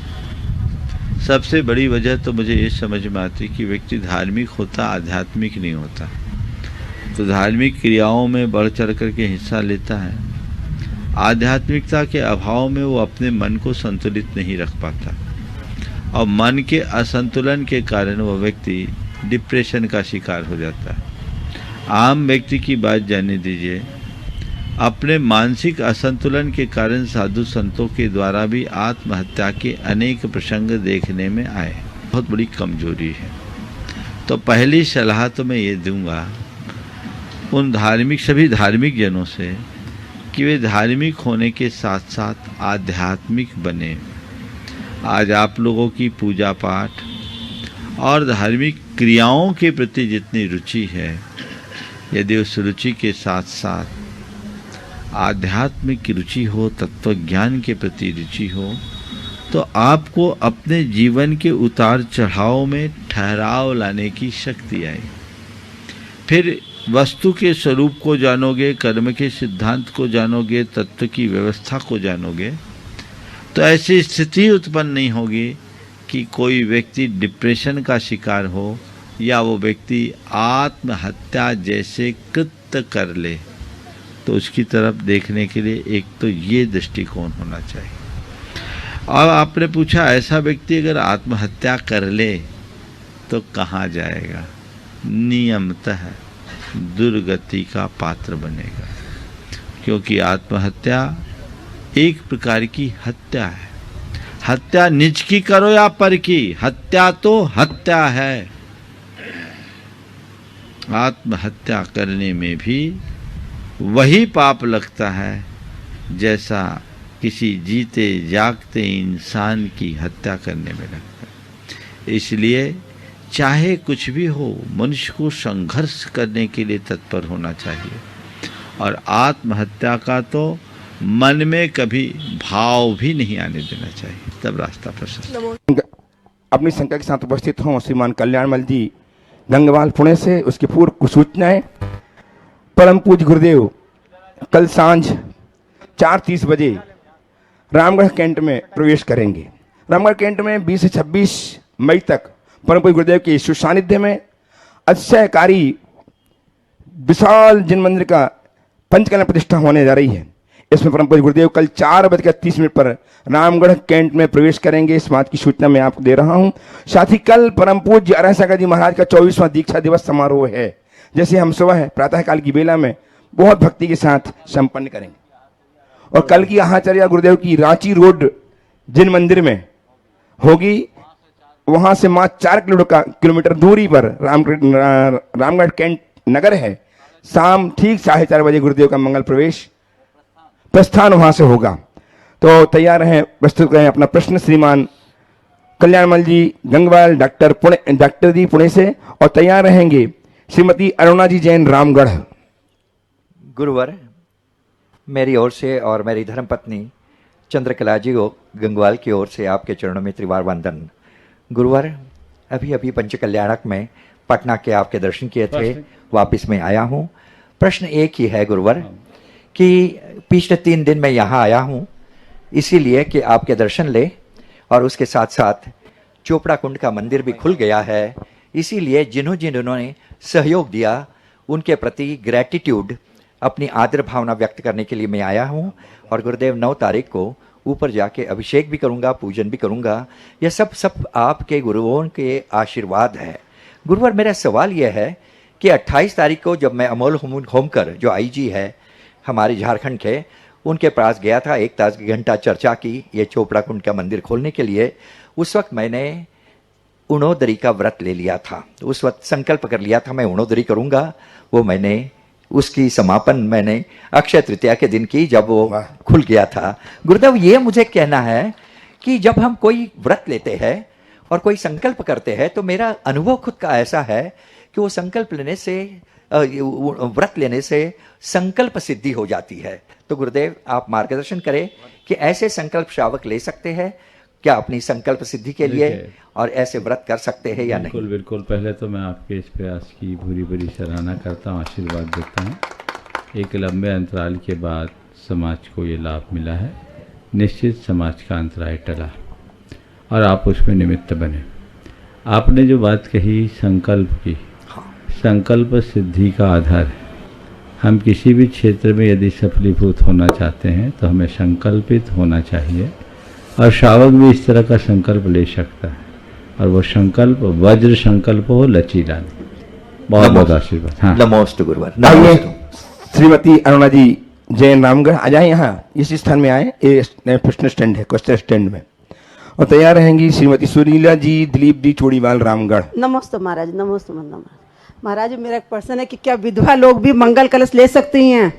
सबसे बड़ी वजह तो मुझे ये समझ में आती कि व्यक्ति धार्मिक होता, आध्यात्मिक नहीं होता। तो धार्मिक क्रियाओं में बढ़ चढ़ करके हिस्सा लेता है, आध्यात्मिकता के अभाव में वो अपने मन को संतुलित नहीं रख पाता, और मन के असंतुलन के कारण वह व्यक्ति डिप्रेशन का शिकार हो जाता है। आम व्यक्ति की बात जाने दीजिए, अपने मानसिक असंतुलन के कारण साधु संतों के द्वारा भी आत्महत्या के अनेक प्रसंग देखने में आए। बहुत बड़ी कमजोरी है। तो पहली सलाह तो मैं ये दूंगा उन सभी धार्मिक जनों से कि वे धार्मिक होने के साथ साथ आध्यात्मिक बने। आज आप लोगों की पूजा पाठ और धार्मिक क्रियाओं के प्रति जितनी रुचि है, यदि उस रुचि के साथ साथ आध्यात्मिक की रुचि हो, तत्व ज्ञान के प्रति रुचि हो, तो आपको अपने जीवन के उतार चढ़ाव में ठहराव लाने की शक्ति आए। फिर वस्तु के स्वरूप को जानोगे, कर्म के सिद्धांत को जानोगे, तत्व की व्यवस्था को जानोगे, तो ऐसी स्थिति उत्पन्न नहीं होगी कि कोई व्यक्ति डिप्रेशन का शिकार हो या वो व्यक्ति आत्महत्या जैसे कृत्य कर ले। तो उसकी तरफ देखने के लिए एक तो ये दृष्टिकोण होना चाहिए। और आपने पूछा ऐसा व्यक्ति अगर आत्महत्या कर ले तो कहाँ जाएगा? नियमतः दुर्गति का पात्र बनेगा, क्योंकि आत्महत्या एक प्रकार की हत्या है। हत्या निज की करो या पर की, हत्या तो हत्या है। आत्महत्या करने में भी वही पाप लगता है जैसा किसी जीते जागते इंसान की हत्या करने में लगता है। इसलिए चाहे कुछ भी हो, मनुष्य को संघर्ष करने के लिए तत्पर होना चाहिए, और आत्महत्या का तो मन में कभी भाव भी नहीं आने देना चाहिए, तब रास्ता प्रशस्त। अपनी संख्या के साथ उपस्थित हों श्रीमान कल्याणमल जी गंगवाल पुणे से। उसकी पूर्व कुछ सूचनाएं। परम पूज्य गुरुदेव कल सांझ 4:30 बजे रामगढ़ कैंट में प्रवेश करेंगे। रामगढ़ कैंट में 20 से 26 मई तक परम पूज्य गुरुदेव के शिव सानिध्य में अतिशयकारी विशाल जिन मंदिर का पंचकला प्रतिष्ठा होने जा रही है। इसमें परम पूज्य गुरुदेव कल 4:30 पर रामगढ़ कैंट में प्रवेश करेंगे। इस बात की सूचना मैं आपको दे रहा हूं। साथ ही कल परम पूज्य अरहसागर जी महाराज का 24वां दीक्षा दिवस समारोह है, जैसे हम सुबह प्रातःकाल की बेला में बहुत भक्ति के साथ संपन्न करेंगे। और कल की आचार्य गुरुदेव की रांची रोड जिन मंदिर में होगी, वहां से मात्र 4 किलोमीटर दूरी पर रामगढ़ कैंट नगर है। शाम ठीक 4:30 बजे गुरुदेव का मंगल प्रस्थान वहां से होगा। तो तैयार हैं, प्रस्तुत करें अपना प्रश्न श्रीमान कल्याणमल जी गंगवाल डॉक्टर जी पुणे से। और तैयार रहेंगे श्रीमती अरुणा जी जैन रामगढ़। गुरुवर, मेरी ओर से और मेरी धर्मपत्नी चंद्रकला जी गंगवाल की ओर से आपके चरणों में त्रिवार वंदन। गुरुवर, अभी पंचकल्याणक में पटना के आपके दर्शन किए थे, वापस में आया हूँ। प्रश्न एक ही है गुरुवर कि पिछले 3 दिन मैं यहाँ आया हूँ इसीलिए कि आपके दर्शन ले, और उसके साथ साथ चोपड़ा कुंड का मंदिर भी खुल गया है, इसीलिए जिन्होंने सहयोग दिया उनके प्रति ग्रेटिट्यूड, अपनी आदर भावना व्यक्त करने के लिए मैं आया हूँ। और गुरुदेव 9 तारीख को ऊपर जाके अभिषेक भी करूँगा, पूजन भी करूँगा। यह सब आपके गुरुओं के आशीर्वाद है। गुरुवर, मेरा सवाल यह है कि 28 तारीख को जब मैं अमोल होमकर जो आईजी है हमारे झारखंड के, उनके पास गया था, 1 घंटा चर्चा की ये चोपड़ा कुंड का मंदिर खोलने के लिए। उस वक्त मैंने उणोदरी का व्रत ले लिया था। उस वक्त संकल्प कर लिया था मैं उणोदरी करूंगा। वो मैंने उसकी समापन मैंने अक्षय तृतीया के दिन की, जब वो खुल गया था। गुरुदेव, ये मुझे कहना है कि जब हम कोई व्रत लेते हैं और कोई संकल्प करते हैं, तो मेरा अनुभव खुद का ऐसा है कि वो संकल्प लेने से, व्रत लेने से संकल्प सिद्धि हो जाती है। तो गुरुदेव, आप मार्गदर्शन करें कि ऐसे संकल्प श्रावक ले सकते हैं क्या अपनी संकल्प सिद्धि के लिए, और ऐसे व्रत कर सकते हैं या नहीं? बिल्कुल। पहले तो मैं आपके इस प्रयास की भूरी भूरी सराहना करता हूँ, आशीर्वाद देता हूँ। एक लंबे अंतराल के बाद समाज को ये लाभ मिला है। निश्चित समाज का अंतराय टला और आप उसमें निमित्त बने। आपने जो बात कही संकल्प की, संकल्प सिद्धि का आधार है। हम किसी भी क्षेत्र में यदि सफलीभूत होना चाहते हैं तो हमें संकल्पित होना चाहिए, और श्रावक भी इस तरह का संकल्प ले सकता है, और वो संकल्प वज्र संकल्प हो, लचीला नहीं। बहुत बहुत आशीर्वाद। हाँ, नमोस्तु गुरुवर, आइए नमोस्तु। श्रीमती अरुणा जी जैन रामगढ़ आ जाए, यहाँ इस स्थान में आए, ये प्रश्न स्टैंड है, क्वेश्चन स्टैंड में, और तैयार रहेंगी श्रीमती सुनीला जी दिलीप जी चूड़ीवाल रामगढ़। नमस्ते महाराज, नमस्ते महाराज। मेरा एक प्रश्न है कि क्या विधवा लोग भी मंगल कलश ले सकती हैं?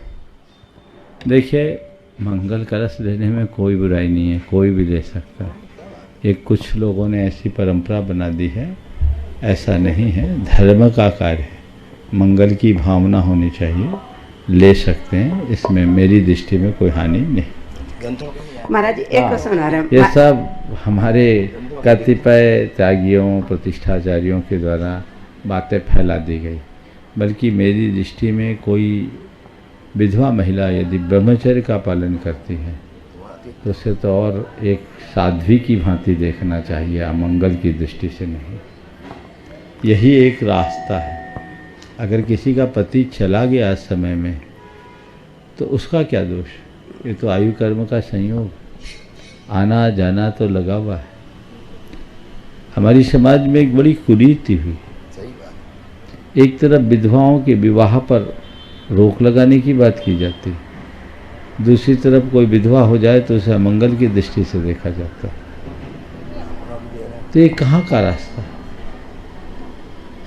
देखिए, मंगल कलश लेने में कोई बुराई नहीं है, कोई भी ले सकता है। एक कुछ लोगों ने ऐसी परंपरा बना दी है, ऐसा नहीं है, धर्म का कार्य है, मंगल की भावना होनी चाहिए, ले सकते हैं, इसमें मेरी दृष्टि में कोई हानि नहीं। महाराज एक प्रश्न आ रहा है, ये सब हमारे कतिपय त्यागियों प्रतिष्ठाचार्यों के द्वारा बातें फैला दी गई, बल्कि मेरी दृष्टि में कोई विधवा महिला यदि ब्रह्मचर्य का पालन करती है तो उसे तो और एक साध्वी की भांति देखना चाहिए, अमंगल की दृष्टि से नहीं। यही एक रास्ता है। अगर किसी का पति चला गया इस समय में तो उसका क्या दोष? ये तो आयु कर्म का संयोग, आना जाना तो लगा हुआ है। हमारी समाज में एक बड़ी कुरीति हुई, एक तरफ विधवाओं के विवाह पर रोक लगाने की बात की जाती है, दूसरी तरफ कोई विधवा हो जाए तो उसे अमंगल की दृष्टि से देखा जाता है। तो ये कहाँ का रास्ता है?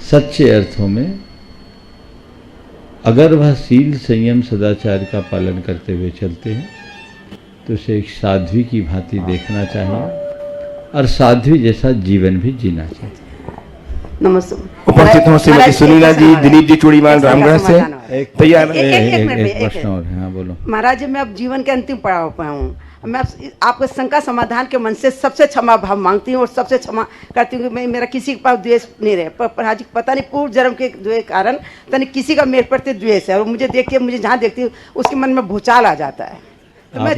सच्चे अर्थों में अगर वह सील संयम सदाचार का पालन करते हुए चलते हैं तो उसे एक साध्वी की भांति देखना चाहिए, और साध्वी जैसा जीवन भी जीना चाहिए। नमस्ते। उपस्थित हो श्रीमती सुनीला जी दिलीप जी चूड़ीवाल रामगढ़ से, तैयार। एक प्रश्न और है। हाँ, बोलो। महाराज, मैं अब जीवन के अंतिम पड़ाव पर हूँ। मैं आपको शंका समाधान के मन से सबसे क्षमा भाव मांगती हूँ और सबसे क्षमा करती हूँ कि मैं मेरा किसी के पास द्वेष नहीं रहे, पर हाजी पता नहीं पूर्व जन्म के द्वेष कारण तनी किसी का मेरे प्रति द्वेष है, और मुझे देख के मुझे जहाँ देखती हूँ उसके मन में भूचाल आ जाता है। तो मैं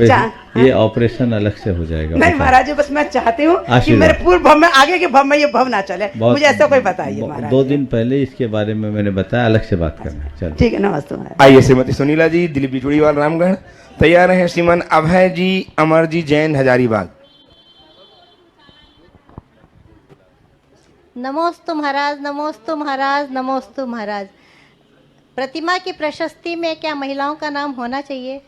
ये ऑपरेशन अलग से हो जाएगा। नहीं महाराज, बस मैं चाहती हूँ कि मेरे पूर्व भव में, आगे के भव में ये भव ना चले, मुझे ऐसा कोई बताइए महाराज। 2 दिन पहले इसके बारे में मैंने बताया, अलग से बात करना। चलो ठीक है, नमस्ते महाराज। आइए श्रीमती सुनीला जी दिलीप जी चूड़ीवाल रामगढ़, तैयार हैं श्रीमान अभय जी अमर जी जैन हजारीबाग। नमोस्तु महाराज, नमोस्तु महाराज, नमोस्तु महाराज। प्रतिमा की प्रशस्ति में क्या महिलाओं का नाम होना चाहिए?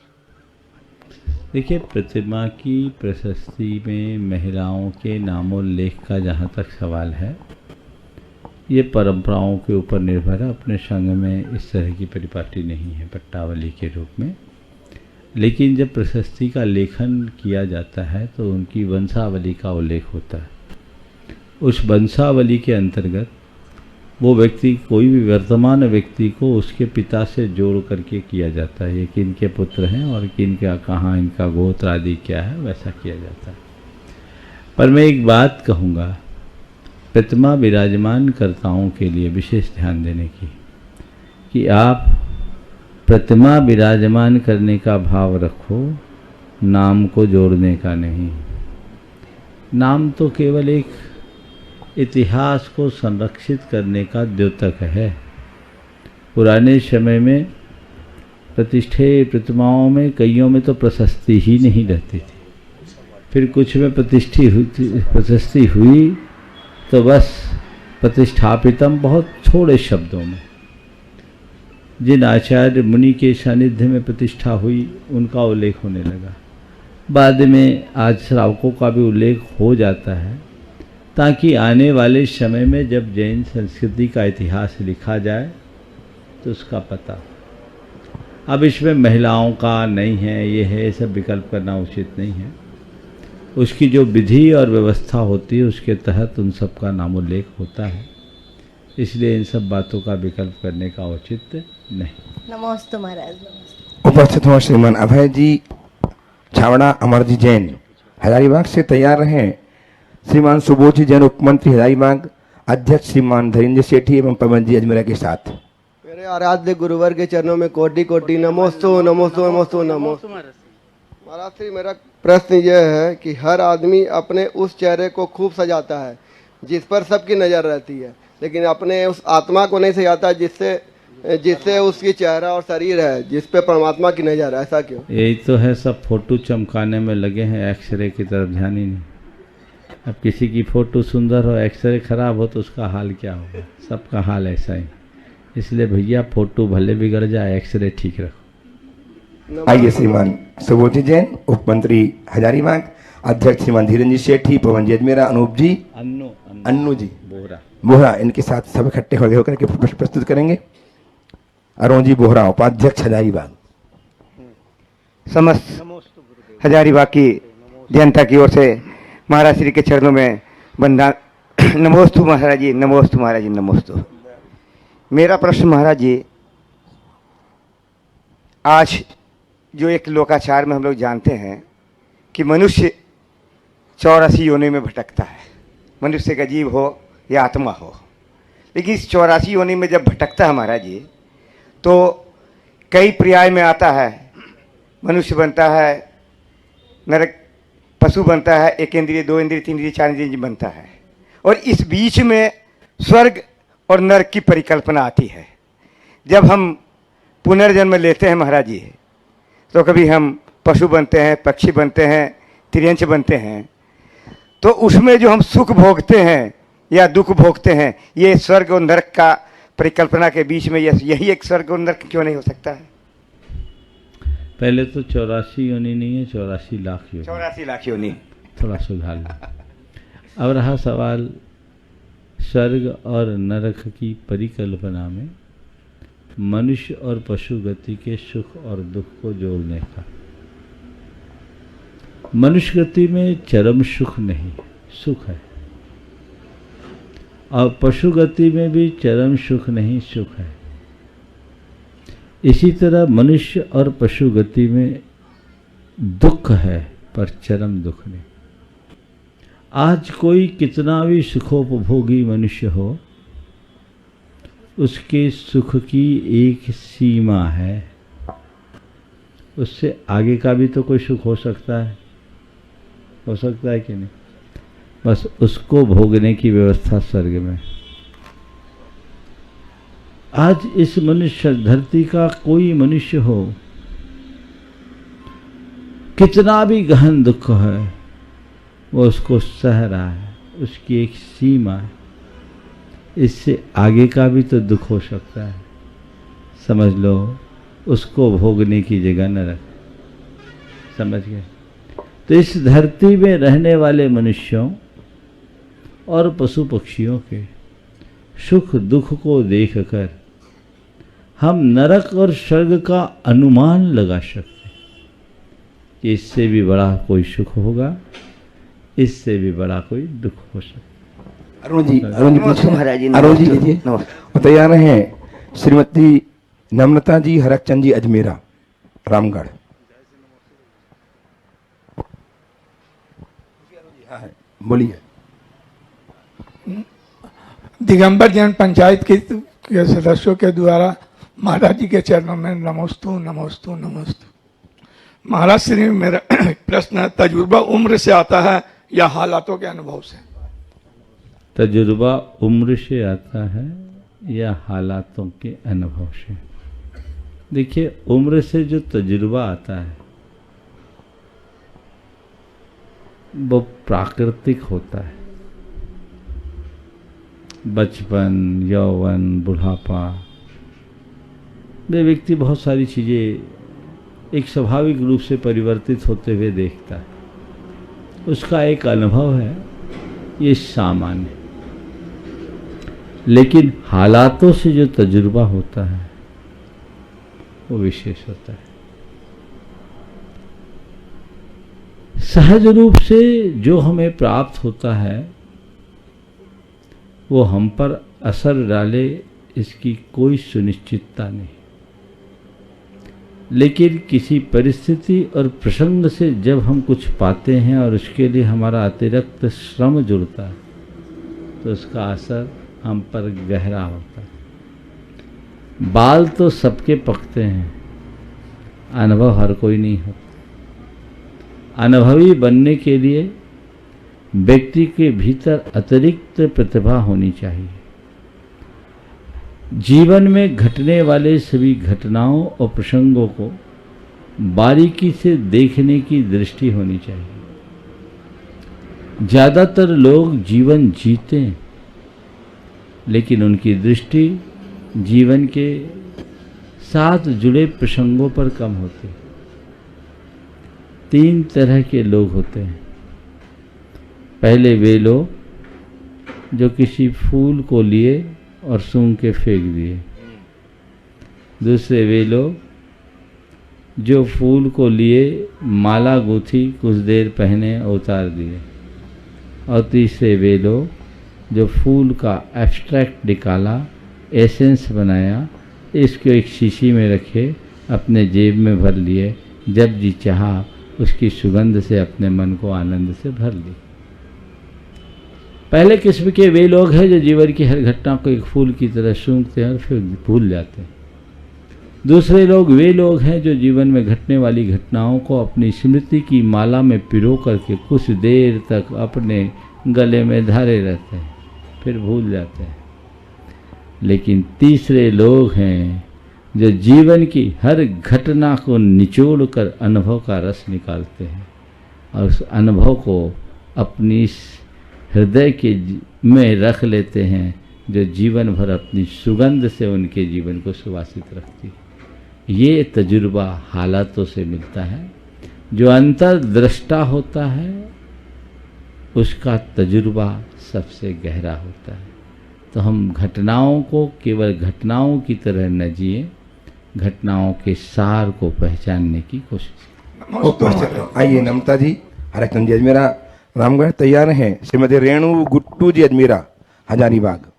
देखिए, प्रतिमा की प्रशस्ति में महिलाओं के नामोल्लेख का जहाँ तक सवाल है, ये परंपराओं के ऊपर निर्भर है। अपने संघ में इस तरह की परिपाटी नहीं है पट्टावली के रूप में, लेकिन जब प्रशस्ति का लेखन किया जाता है तो उनकी वंशावली का उल्लेख होता है। उस वंशावली के अंतर्गत वो व्यक्ति, कोई भी वर्तमान व्यक्ति को उसके पिता से जोड़ करके किया जाता है, ये किन के पुत्र हैं और किन का कहाँ इनका गोत्र आदि क्या है, वैसा किया जाता है। पर मैं एक बात कहूँगा, प्रतिमा विराजमान कर्ताओं के लिए विशेष ध्यान देने की, कि आप प्रतिमा विराजमान करने का भाव रखो, नाम को जोड़ने का नहीं। नाम तो केवल एक इतिहास को संरक्षित करने का द्योतक है। पुराने समय में प्रतिष्ठे प्रतिमाओं में कईयों में तो प्रशस्ति ही नहीं रहती थी, फिर कुछ में प्रशस्ति हुई तो बस प्रतिष्ठापितम बहुत थोड़े शब्दों में। जिन आचार्य मुनि के सानिध्य में प्रतिष्ठा हुई उनका उल्लेख होने लगा, बाद में आज श्रावकों का भी उल्लेख हो जाता है, ताकि आने वाले समय में जब जैन संस्कृति का इतिहास लिखा जाए तो उसका पता। अब इसमें महिलाओं का नहीं है, ये है, ये सब विकल्प करना उचित नहीं है। उसकी जो विधि और व्यवस्था होती है उसके तहत उन सब का नामोल्लेख होता है, इसलिए इन सब बातों का विकल्प करने का औचित्य नहीं। नमोस्तु महाराज। उपस्थित हुआ श्रीमान अभय जी छावड़ा अमर जी जैन हजारीबाग से, तैयार रहे श्रीमान सुबोध जी जैन उपमंत्री हजारीबाग, अध्यक्ष श्रीमान धीरेन्द्र सेठी एवं पवन जी अजमेरा के साथ। मेरे आराध्य गुरुवर के चरणों में कोटि कोटि नमोस्तु नमोस्तु नमोस्तु नमोस्तु। महाराज श्री, मेरा प्रश्न यह है कि हर आदमी अपने उस चेहरे को खूब सजाता है जिस पर सबकी नज़र रहती है, लेकिन अपने उस आत्मा को नहीं सजाता जिससे उसकी चेहरा और शरीर है जिस पे परमात्मा की नज़र है। ऐसा क्यों? यही तो है, सब फोटो चमकाने में लगे हैं, एक्सरे की तरफ ध्यान ही नहीं। अब किसी की फोटो सुंदर हो, एक्सरे खराब हो तो उसका हाल क्या होगा? सबका हाल ऐसा ही। इसलिए भैया फोटो भले बिगड़ जाए, एक्सरे ठीक रखो। आइए श्रीमान सुबोधि जैन, उप मंत्री हजारीबाग, अध्यक्ष श्रीमान धीरेन्द्र जी सेठी, पवन जी अजमेरा, अनूप जी, अन्नू जी बोहरा, इनके साथ सब इकट्ठे होकर के प्रश्न प्रस्तुत करेंगे। अरुण जी बोहरा, उपाध्यक्ष हजारीबाग। समस्त हजारीबाग की जनता की ओर से महाराज श्री के चरणों में वंदना। नमोस्तु महाराज जी, नमोस्तु महाराज जी, नमोस्तु। मेरा प्रश्न महाराज जी, आज जो एक लोकाचार में हम लोग जानते हैं कि मनुष्य 84 योनि में भटकता है, मनुष्य का जीव हो या आत्मा हो, लेकिन इस 84 योनि में जब भटकता है महाराज जी तो कई पर्याय में आता है। मनुष्य बनता है, नरक पशु बनता है, 1 इंद्रिय 2 इंद्रिय 3 इंद्रिय 4 इंद्रिय बनता है, और इस बीच में स्वर्ग और नरक की परिकल्पना आती है। जब हम पुनर्जन्म लेते हैं महाराज जी तो कभी हम पशु बनते हैं, पक्षी बनते हैं, तिर्यंच बनते हैं, तो उसमें जो हम सुख भोगते हैं या दुख भोगते हैं, ये स्वर्ग और नरक का परिकल्पना के बीच में यही एक स्वर्ग और नरक क्यों नहीं हो सकता है? पहले तो 84 योनि नहीं है, 84 लाख योनि। 84 लाख योनि। थोड़ा सुधार लो। अब रहा सवाल स्वर्ग और नरक की परिकल्पना में मनुष्य और पशु गति के सुख और दुख को जोड़ने का। मनुष्य गति में चरम सुख नहीं, सुख है, और पशु गति में भी चरम सुख नहीं, सुख है। इसी तरह मनुष्य और पशु गति में दुख है पर चरम दुख नहीं। आज कोई कितना भी सुखोपभोगी मनुष्य हो, उसके सुख की एक सीमा है, उससे आगे का भी तो कोई सुख हो सकता है, हो सकता है कि नहीं? बस उसको भोगने की व्यवस्था स्वर्ग में। आज इस मनुष्य धरती का कोई मनुष्य हो, कितना भी गहन दुख है वो उसको सह रहा है, उसकी एक सीमा है, इससे आगे का भी तो दुख हो सकता है। समझ लो, उसको भोगने की जगह न रख। समझ गए? तो इस धरती में रहने वाले मनुष्यों और पशु पक्षियों के सुख दुख को देखकर हम नरक और स्वर्ग का अनुमान लगा सकते हैं कि इससे भी बड़ा कोई सुख होगा, इससे भी बड़ा कोई दुख हो सकता है। अरुण जी महाराज जी, अरुण जी लीजिए। और तैयार हैं श्रीमती नम्रता जी हरकचंद जी अजमेरा, रामगढ़। बोलिए। दिगंबर जैन पंचायत के सदस्यों के द्वारा महाराज जी के चरणों में नमोस्तु नमोस्तु नमोस्तु। महाराज श्री, मेरा प्रश्न तजुर्बा उम्र से आता है या हालातों के अनुभव से? तजुर्बा उम्र से आता है या हालातों के अनुभव से? देखिए, उम्र से जो तजुर्बा आता है वो प्राकृतिक होता है। बचपन, यौवन, बुढ़ापा, वे व्यक्ति बहुत सारी चीज़ें एक स्वाभाविक रूप से परिवर्तित होते हुए देखता है, उसका एक अनुभव है, ये सामान्य। लेकिन हालातों से जो तजुर्बा होता है वो विशेष होता है। सहज रूप से जो हमें प्राप्त होता है वो हम पर असर डाले, इसकी कोई सुनिश्चितता नहीं। लेकिन किसी परिस्थिति और प्रसंग से जब हम कुछ पाते हैं और उसके लिए हमारा अतिरिक्त श्रम जुड़ता है तो उसका असर हम पर गहरा होता है। बाल तो सबके पकते हैं, अनुभव हर कोई नहीं होता। अनुभवी बनने के लिए व्यक्ति के भीतर अतिरिक्त प्रतिभा होनी चाहिए। जीवन में घटने वाले सभी घटनाओं और प्रसंगों को बारीकी से देखने की दृष्टि होनी चाहिए। ज़्यादातर लोग जीवन जीते हैं, लेकिन उनकी दृष्टि जीवन के साथ जुड़े प्रसंगों पर कम होती है। 3 तरह के लोग होते हैं। पहले वे लोग जो किसी फूल को लिए और सूंघ के फेंक दिए। दूसरे वे लोग जो फूल को लिए, माला गूंथी, कुछ देर पहने उतार दिए। और तीसरे वे लोग जो फूल का एब्स्ट्रैक्ट निकाला, एसेंस बनाया, इसको एक शीशी में रखे, अपने जेब में भर लिए, जब जी चाहा उसकी सुगंध से अपने मन को आनंद से भर ली। पहले किस्म के वे लोग हैं जो जीवन की हर घटना को एक फूल की तरह सूंघते हैं और फिर भूल जाते हैं। दूसरे लोग वे लोग हैं जो जीवन में घटने वाली घटनाओं को अपनी स्मृति की माला में पिरो करके कुछ देर तक अपने गले में धारे रहते हैं, फिर भूल जाते हैं। लेकिन तीसरे लोग हैं जो जीवन की हर घटना को निचोड़ कर अनुभव का रस निकालते हैं और उस अनुभव को अपनी हृदय के में रख लेते हैं, जो जीवन भर अपनी सुगंध से उनके जीवन को सुवासित रखती है। ये तजुर्बा हालातों से मिलता है। जो अंतर्दृष्टा होता है उसका तजुर्बा सबसे गहरा होता है। तो हम घटनाओं को केवल घटनाओं की तरह न जिए, घटनाओं के सार को पहचानने की कोशिश करें। आइए नमता जी, हरचंद जी अजमेरा रामगढ़ तैयार हैं। श्रीमती रेणु गुट्टू जी अजमेरा हजारीबाग।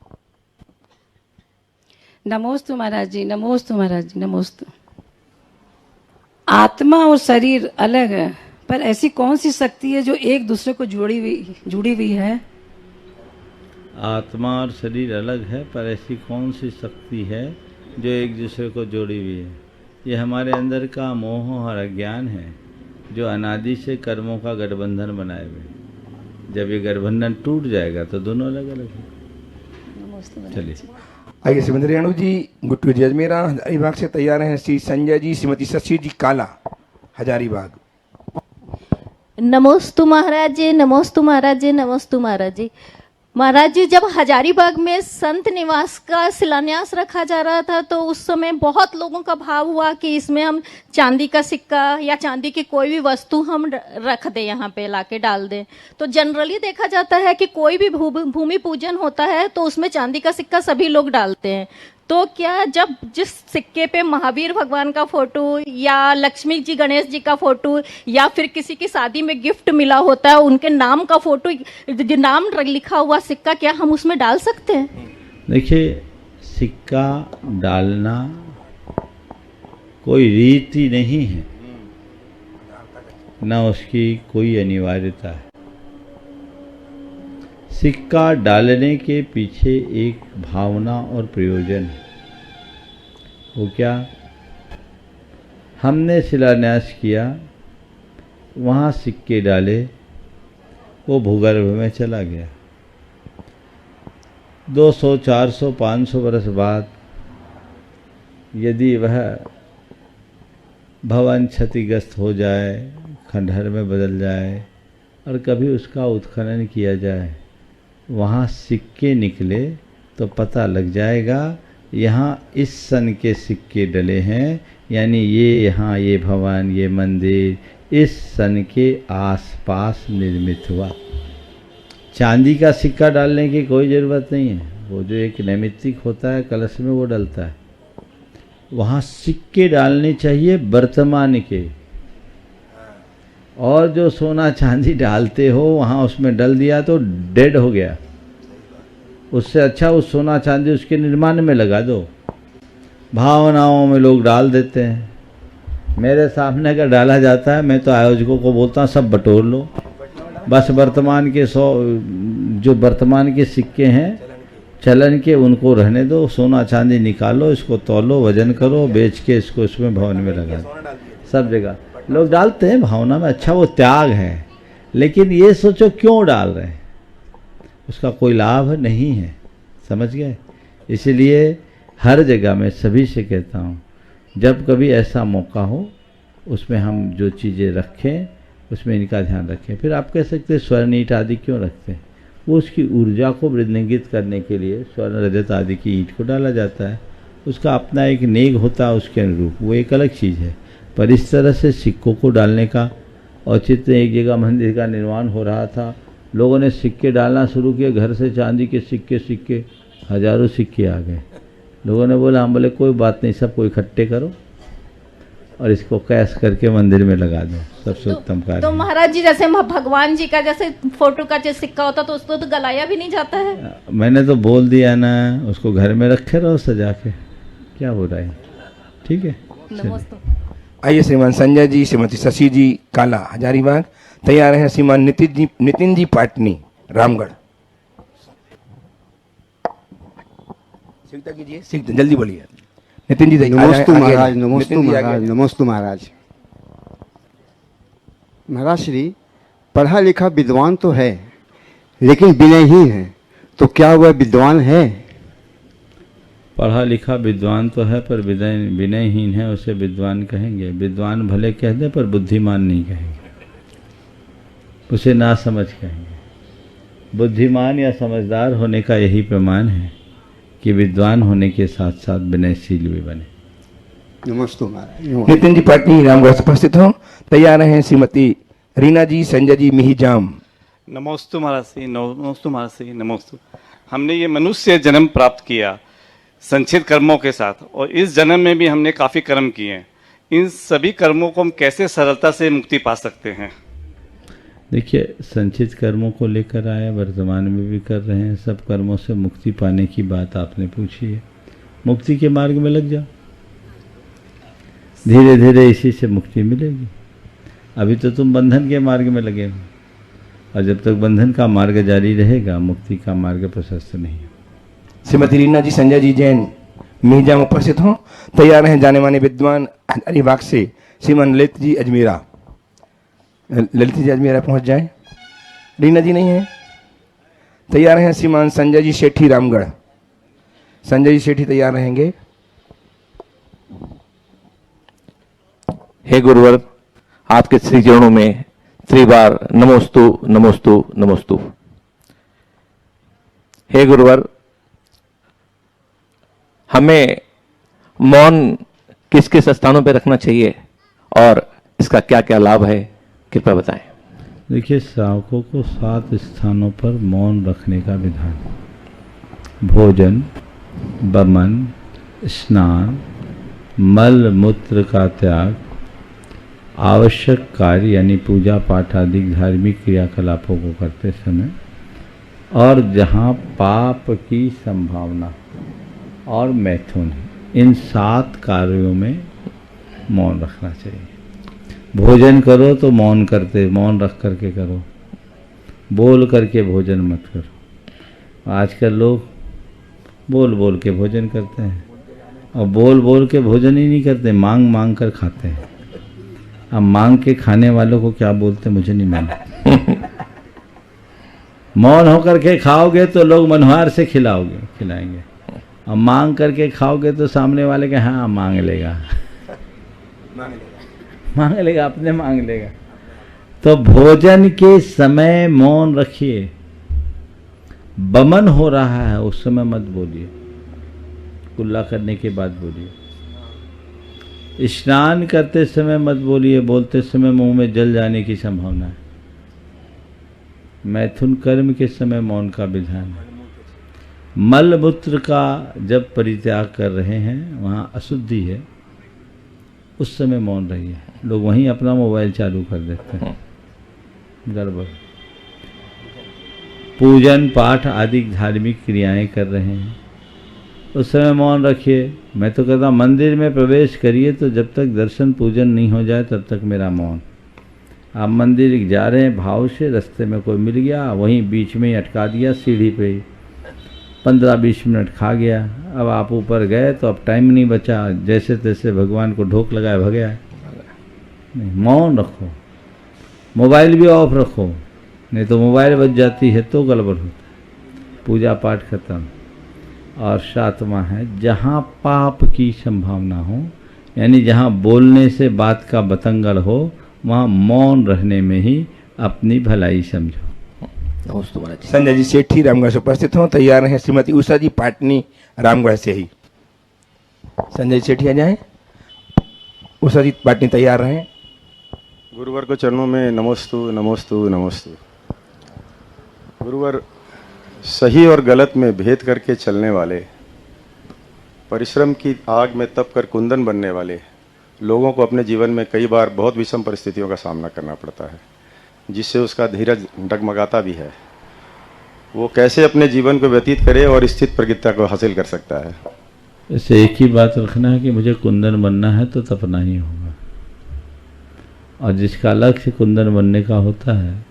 नमोस्तु महाराज जी, नमोस्तु महाराज जी, नमोस्तु। आत्मा और शरीर अलग है, पर ऐसी कौन सी शक्ति है जो एक दूसरे को जुड़ी हुई है? आत्मा और शरीर अलग है, पर ऐसी कौन सी शक्ति है जो एक दूसरे को जोड़ी हुई है? ये हमारे अंदर का मोह और अज्ञान है, जो अनादि से कर्मों का गठबंधन बनाए हुए। जब ये गठबंधन टूट जाएगा तो दोनों अलग अलग हैं। चलिए आइए श्रीमती रेणु जी गुट्टू जी अजमेरा हजारीबाग से तैयार हैं। श्री संजय जी, श्रीमती शशि जी काला हजारीबाग। नमोस्तु महाराज जी, नमोस्तु महाराज जी, नमोस्तु महाराज जी। महाराज जी, जब हजारीबाग में संत निवास का शिलान्यास रखा जा रहा था तो उस समय बहुत लोगों का भाव हुआ कि इसमें हम चांदी का सिक्का या चांदी की कोई भी वस्तु हम रख दें, यहाँ पे लाके डाल दें। तो जनरली देखा जाता है कि कोई भी भूमि पूजन होता है तो उसमें चांदी का सिक्का सभी लोग डालते हैं। तो क्या जब जिस सिक्के पे महावीर भगवान का फोटो या लक्ष्मी जी गणेश जी का फोटो या फिर किसी की शादी में गिफ्ट मिला होता है उनके नाम का फोटो, नाम लिखा हुआ सिक्का, क्या हम उसमें डाल सकते हैं? देखिए, सिक्का डालना कोई रीति नहीं है, ना उसकी कोई अनिवार्यता है। सिक्का डालने के पीछे एक भावना और प्रयोजन है। वो क्या? हमने शिलान्यास किया, वहाँ सिक्के डाले, वो भूगर्भ में चला गया। 200, 400, 500 वर्ष बाद यदि वह भवन क्षतिग्रस्त हो जाए, खंडहर में बदल जाए और कभी उसका उत्खनन किया जाए, वहाँ सिक्के निकले तो पता लग जाएगा यहाँ इस सन के सिक्के डले हैं, यानी ये यहाँ ये भवन, ये मंदिर इस सन के आसपास निर्मित हुआ। चांदी का सिक्का डालने की कोई ज़रूरत नहीं है, वो जो एक नैमित्तिक होता है कलश में वो डलता है। वहाँ सिक्के डालने चाहिए वर्तमान के, और जो सोना चांदी डालते हो वहाँ उसमें डल दिया तो डेड हो गया। उससे अच्छा उस सोना चांदी उसके निर्माण में लगा दो। भावनाओं में लोग डाल देते हैं। मेरे सामने अगर डाला जाता है, मैं तो आयोजकों को बोलता हूँ सब बटोर लो, बस वर्तमान के 100 जो वर्तमान के सिक्के हैं चलन के उनको रहने दो, सोना चांदी निकालो, इसको तौलो, वजन करो, बेच के इसको इसमें भवन में लगा दो, सब जगह। लोग डालते हैं भावना में, अच्छा वो त्याग है, लेकिन ये सोचो क्यों डाल रहे हैं, उसका कोई लाभ नहीं है, समझ गए। इसलिए हर जगह मैं सभी से कहता हूँ, जब कभी ऐसा मौका हो उसमें हम जो चीज़ें रखें उसमें इनका ध्यान रखें। फिर आप कह सकते हैं स्वर्ण ईंट आदि क्यों रखते हैं, वो उसकी ऊर्जा को वृद्धिंगित करने के लिए स्वर्ण रजत आदि की ईंट को डाला जाता है, उसका अपना एक नेग होता है उसके अनुरूप, वो एक अलग चीज़ है। पर इस तरह से सिक्कों को डालने का औचित्य, एक जगह मंदिर का निर्माण हो रहा था, लोगों ने सिक्के डालना शुरू किए, घर से चांदी के सिक्के हजारों सिक्के आ गए। लोगों ने बोला, हम बोले कोई बात नहीं, सबको इकट्ठे करो और इसको कैश करके मंदिर में लगा दो, सबसे उत्तम कार्य। तो महाराज जी जैसे भगवान जी का जैसे फोटो का जो सिक्का होता तो उसको तो गलाया भी नहीं जाता है। मैंने तो बोल दिया ना, उसको घर में रखे रहो सजा के, क्या हो रहा है, ठीक है। आइए श्रीमान संजय जी, श्रीमती शशि जी काला हजारीबाग तैयार हैं। श्रीमान नितिन जी पाटनी रामगढ़। कीजिए, जल्दी बोलिए। नितिन जी नमस्ते महाराज, नमस्ते महाराज, नमस्ते महाराज। महाराज श्री पढ़ा लिखा विद्वान तो है लेकिन विनयहीन है, तो क्या वह विद्वान है? पढ़ा लिखा विद्वान तो है पर विनयहीन है, उसे विद्वान कहेंगे? विद्वान भले कह दे पर बुद्धिमान नहीं कहेंगे, उसे ना समझ कहेंगे। बुद्धिमान या समझदार होने का यही प्रमाण है कि विद्वान होने के साथ साथ विनयशील भी बने। नमस्ते महाराज। नितिन जी पाटनी रामगढ़ से उपस्थित हो। तैयार हैं श्रीमती रीना जी संजय जी मिहिजाम। नमोस्तु महाराज जी, नमोस्तु महाराज जी, नमोस्तु। हमने ये मनुष्य जन्म प्राप्त किया संचित कर्मों के साथ, और इस जन्म में भी हमने काफ़ी कर्म किए हैं। इन सभी कर्मों को हम कैसे सरलता से मुक्ति पा सकते हैं? देखिए, संचित कर्मों को लेकर आए, वर्तमान में भी कर रहे हैं, सब कर्मों से मुक्ति पाने की बात आपने पूछी है। मुक्ति के मार्ग में लग जाओ, धीरे धीरे इसी से मुक्ति मिलेगी। अभी तो तुम बंधन के मार्ग में लगे हो, और जब तक बंधन का मार्ग जारी रहेगा मुक्ति का मार्ग प्रशस्त नहीं है। श्रीमती रीना जी संजय जी जैन मिहिजाम उपस्थित हो। तैयार हैं जाने माने विद्वान हजारीबाग से श्रीमान ललित जी अजमेरा। ललित जी अजमेरा पहुंच जाए। रीना जी नहीं है। तैयार हैं श्रीमान संजय जी सेठी रामगढ़। संजय जी सेठी तैयार रहेंगे। हे गुरुवर, आपके श्री चरणों में त्रिबार नमोस्तु नमोस्तु नमोस्तु। हे गुरुवर, हमें मौन किस किस स्थानों पर रखना चाहिए और इसका क्या क्या लाभ है, कृपया बताएं। देखिए, श्रावकों को 7 स्थानों पर मौन रखने का विधान: भोजन, बमन, स्नान, मल मूत्र का त्याग, आवश्यक कार्य यानी पूजा पाठ आदि धार्मिक क्रियाकलापों को करते समय, और जहाँ पाप की संभावना और मैथुन, इन 7 कार्यों में मौन रखना चाहिए। भोजन करो तो मौन रख करके करो, बोल करके भोजन मत करो। आजकल लोग बोल बोल के भोजन करते हैं, और बोल बोल के भोजन ही नहीं करते, मांग मांग कर खाते हैं। अब मांग के खाने वालों को क्या बोलते मुझे नहीं मालूम। मौन होकर के खाओगे तो लोग मनोहार से खिलाएंगे, और मांग करके खाओगे तो सामने वाले के हाँ मांग लेगा, अपने मांग लेगा। तो भोजन के समय मौन रखिए। बमन हो रहा है उस समय मत बोलिए, कुल्ला करने के बाद बोलिए। स्नान करते समय मत बोलिए, बोलते समय मुंह में जल जाने की संभावना है। मैथुन कर्म के समय मौन का विधान है। मल मूत्र का जब परित्याग कर रहे हैं, वहाँ अशुद्धि है, उस समय मौन रहिए। लोग वहीं अपना मोबाइल चालू कर देते हैं, गड़बड़। पूजन पाठ आदि धार्मिक क्रियाएं कर रहे हैं, उस समय मौन रखिए। मैं तो कहता हूँ मंदिर में प्रवेश करिए तो जब तक दर्शन पूजन नहीं हो जाए तब तक मेरा मौन। आप मंदिर जा रहे हैं भाव से, रास्ते में कोई मिल गया, वहीं बीच में ही अटका दिया, सीढ़ी पे ही 15-20 मिनट खा गया। अब आप ऊपर गए तो अब टाइम नहीं बचा, जैसे तैसे भगवान को ढोक लगाए भगया। नहीं, मौन रखो, मोबाइल भी ऑफ रखो, नहीं तो मोबाइल बज जाती है तो गड़बड़ होता है। पूजा पाठ खत्म। और सातवां है, जहाँ पाप की संभावना हो, यानी जहाँ बोलने से बात का बतंगड़ हो, वहाँ मौन रहने में ही अपनी भलाई समझो। संजय जी सेठी रामगढ़ से उपस्थित हों, तैयार हैं श्रीमती उषा जी पाटनी रामगढ़ से ही। संजय सेठी आ जाएं, उषा जी पाटनी तैयार रहें। गुरुवर को चरणों में नमोस्तु नमोस्तु नमोस्तु। गुरुवर, सही और गलत में भेद करके चलने वाले, परिश्रम की आग में तप कर कुंदन बनने वाले लोगों को अपने जीवन में कई बार बहुत विषम परिस्थितियों का सामना करना पड़ता है, जिससे उसका धीरज डगमगाता भी है। वो कैसे अपने जीवन को व्यतीत करे और स्थित प्रज्ञता को हासिल कर सकता है? इसे एक ही बात रखना है कि मुझे कुंदन बनना है तो तपना ही होगा, और जिसका लक्ष्य कुंदन बनने का होता है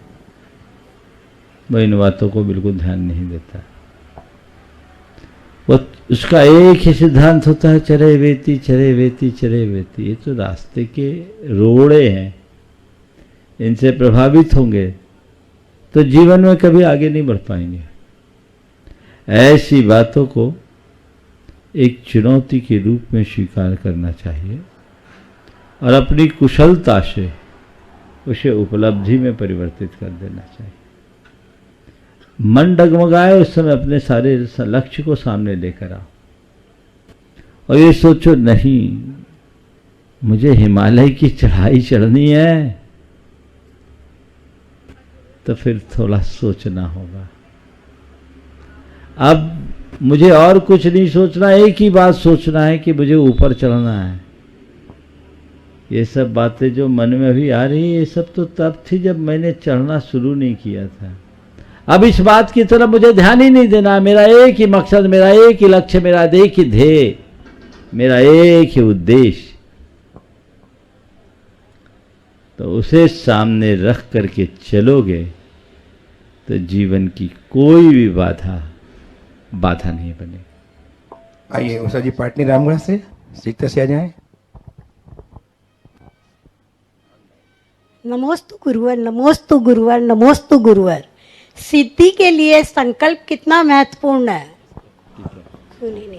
वह इन बातों को बिल्कुल ध्यान नहीं देता। वो उसका एक ही सिद्धांत होता है, चरे वेती चरे वेती चरे वेती। ये तो रास्ते के रोड़े हैं, इनसे प्रभावित होंगे तो जीवन में कभी आगे नहीं बढ़ पाएंगे। ऐसी बातों को एक चुनौती के रूप में स्वीकार करना चाहिए और अपनी कुशलता से उसे उपलब्धि में परिवर्तित कर देना चाहिए। मन डगमगाए उस समय अपने सारे लक्ष्य को सामने लेकर आओ और ये सोचो, नहीं मुझे हिमालय की चढ़ाई चढ़नी है, तो फिर थोड़ा सोचना होगा। अब मुझे और कुछ नहीं सोचना, एक ही बात सोचना है कि मुझे ऊपर चढ़ना है। ये सब बातें जो मन में अभी आ रही है, ये सब तो तब थी जब मैंने चढ़ना शुरू नहीं किया था। अब इस बात की तरफ मुझे ध्यान ही नहीं देना। मेरा एक ही मकसद, मेरा एक ही लक्ष्य, मेरा एक ही ध्येय, मेरा एक ही उद्देश्य, तो उसे सामने रख करके चलोगे तो जीवन की कोई भी बाधा नहीं बनेगी। आइए उषा जी पाटनी रामगढ़ से सीखते से आ जाएं। नमोस्तु गुरुवर, नमोस्तु गुरुवर, नमोस्तु गुरुवर। सिद्धि के लिए संकल्प कितना महत्वपूर्ण है?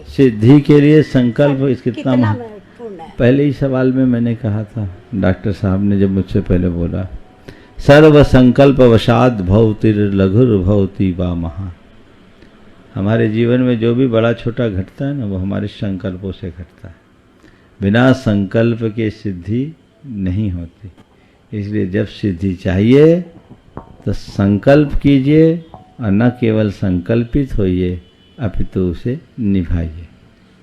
सिद्धि के लिए संकल्प कितना महत्वपूर्ण है? पहले ही सवाल में मैंने कहा था, डॉक्टर साहब ने जब मुझसे पहले बोला, सर्व संकल्प वशाद भवतिर लघुर भवती वा महा। हमारे जीवन में जो भी बड़ा छोटा घटता है ना, वो हमारे संकल्पों से घटता है। बिना संकल्प के सिद्धि नहीं होती। इसलिए जब सिद्धि चाहिए तो संकल्प कीजिए और न केवल संकल्पित होइए, अपितु उसे निभाइए।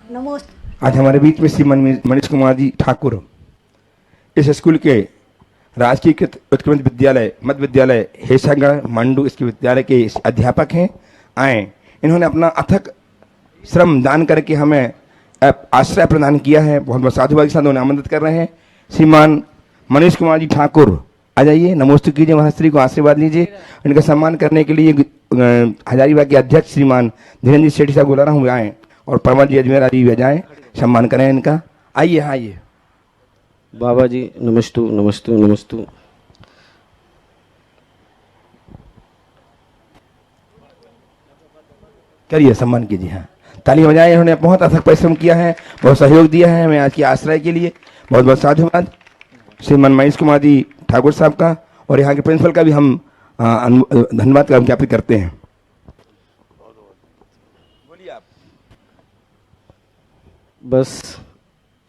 नमस्ते। आज हमारे बीच में श्री मनीष कुमार जी ठाकुर इस स्कूल के राजकीय उत्कृष्ट विद्यालय मध्य विद्यालय हेसागढ़ मांडू इसके विद्यालय के अध्यापक हैं। आए, इन्होंने अपना अथक श्रम दान करके हमें आश्रय प्रदान किया है। बहुत बहुत साधुवाद के साथ उन्हें आमंत्रित कर रहे हैं। श्रीमान मनीष कुमार जी ठाकुर आ जाइए, नमोस्तु कीजिए, महाराज श्री को आशीर्वाद लीजिए। इनका सम्मान करने के लिए हजारीबाग के अध्यक्ष श्रीमान धीरेन्द्र जी सेठी साहब बुला रहा हूँ, आए और परमल जी अजमेर आदि भी जाएँ, सम्मान करें इनका। आइए आइए। बाबा जी नमस्तु नमस्तु नमस्तु। करिए, सम्मान कीजिए। हाँ, ताली बजाएं। इन्होंने बहुत अथक परिश्रम किया है, बहुत सहयोग दिया है हमें आज की आश्रय के लिए। बहुत बहुत साधुवाद श्रीमान मनीष कुमार जी ठाकुर साहब का, और यहाँ के प्रिंसिपल का भी हम धन्यवाद का ज्ञापित करते हैं। बस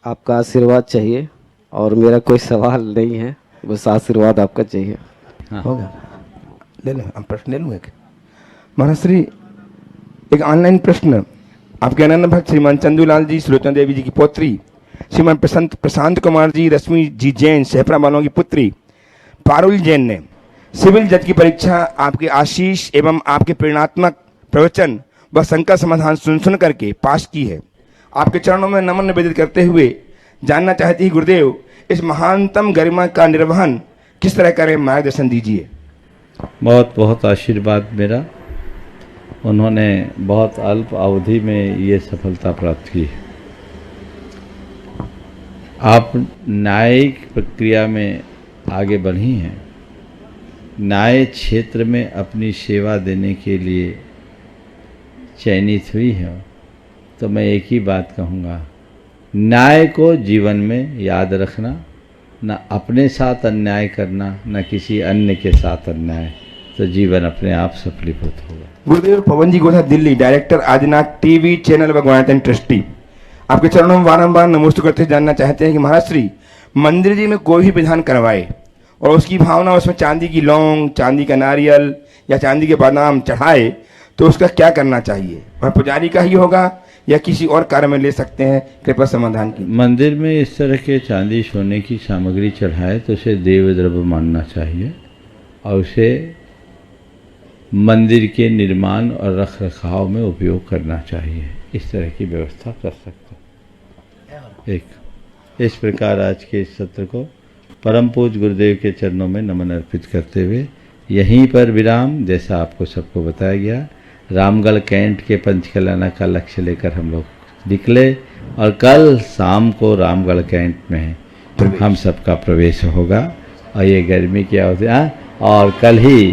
आपका आशीर्वाद चाहिए और मेरा कोई सवाल नहीं है, बस आशीर्वाद आपका चाहिए। होगा, ले लो, हम प्रश्न ले लूँ एक। महाराज श्री, एक ऑनलाइन प्रश्न। आपके अनन्य भक्त श्रीमान चंदूलाल जी सुलोचना देवी जी की पौत्री, श्रीमान प्रशांत कुमार जी रश्मि जी जैन सेहपरा वालों की पुत्री पारुल जैन ने सिविल जज की परीक्षा आपके आशीष एवं आपके प्रेरणात्मक प्रवचन व शंका समाधान सुन करके पास की है। आपके चरणों में नमन निवेदित करते हुए जानना चाहती है गुरुदेव, इस महानतम गरिमा का निर्वहन किस तरह करें, मार्गदर्शन दीजिए। बहुत बहुत आशीर्वाद मेरा। उन्होंने बहुत अल्प अवधि में ये सफलता प्राप्त की है। आप न्यायिक प्रक्रिया में आगे बढ़ी हैं, न्याय क्षेत्र में अपनी सेवा देने के लिए चयनित हुई है, तो मैं एक ही बात कहूँगा, न्याय को जीवन में याद रखना, न अपने साथ अन्याय करना, न किसी अन्य के साथ अन्याय, तो जीवन अपने आप सफलीभूत होगा। Gurudev Pawan ji Godha Delhi, director Adinath TV channel व गुणायतन ट्रस्टी, आपके चरणों में बारंबार नमोस्तु करते जानना चाहते हैं कि महाराज श्री मंदिर जी में कोई भी विधान करवाए और उसकी भावना उसमें चांदी की लौंग, चांदी का नारियल या चांदी के बादाम चढ़ाए तो उसका क्या करना चाहिए? वह पुजारी का ही होगा या किसी और कार्य में ले सकते हैं? कृपया समाधान की। मंदिर में इस तरह के चांदी सोने की सामग्री चढ़ाए तो उसे देव द्रव्य मानना चाहिए और उसे मंदिर के निर्माण और रख रखाव में उपयोग करना चाहिए। इस तरह की व्यवस्था कर सकते हैं। इस प्रकार आज के इस सत्र को परम पूज्य गुरुदेव के चरणों में नमन अर्पित करते हुए यहीं पर विराम, जैसा आपको सबको बताया गया, रामगढ़ कैंट के पंचकल्याण का लक्ष्य लेकर हम लोग निकले और कल शाम को रामगढ़ कैंट में हम सबका प्रवेश होगा और ये गर्मी की अवधि और कल ही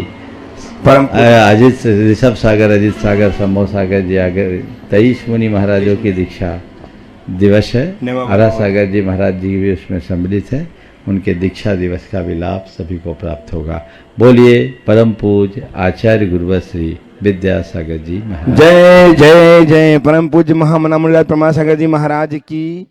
अजित ऋषभ सागर, अजित सागर, सम्भव सागर जी आगे 23 मुनि महाराजों की दीक्षा दिवस है। हरा सागर जी महाराज जी भी उसमें सम्मिलित है, उनके दीक्षा दिवस का भी लाभ सभी को प्राप्त होगा। बोलिए परम पूज्य आचार्य गुरुवर श्री विद्यासागर जी महाराज। जय जय जय परम पूज्य महामना मुनिलाल परमासागर जी महाराज की।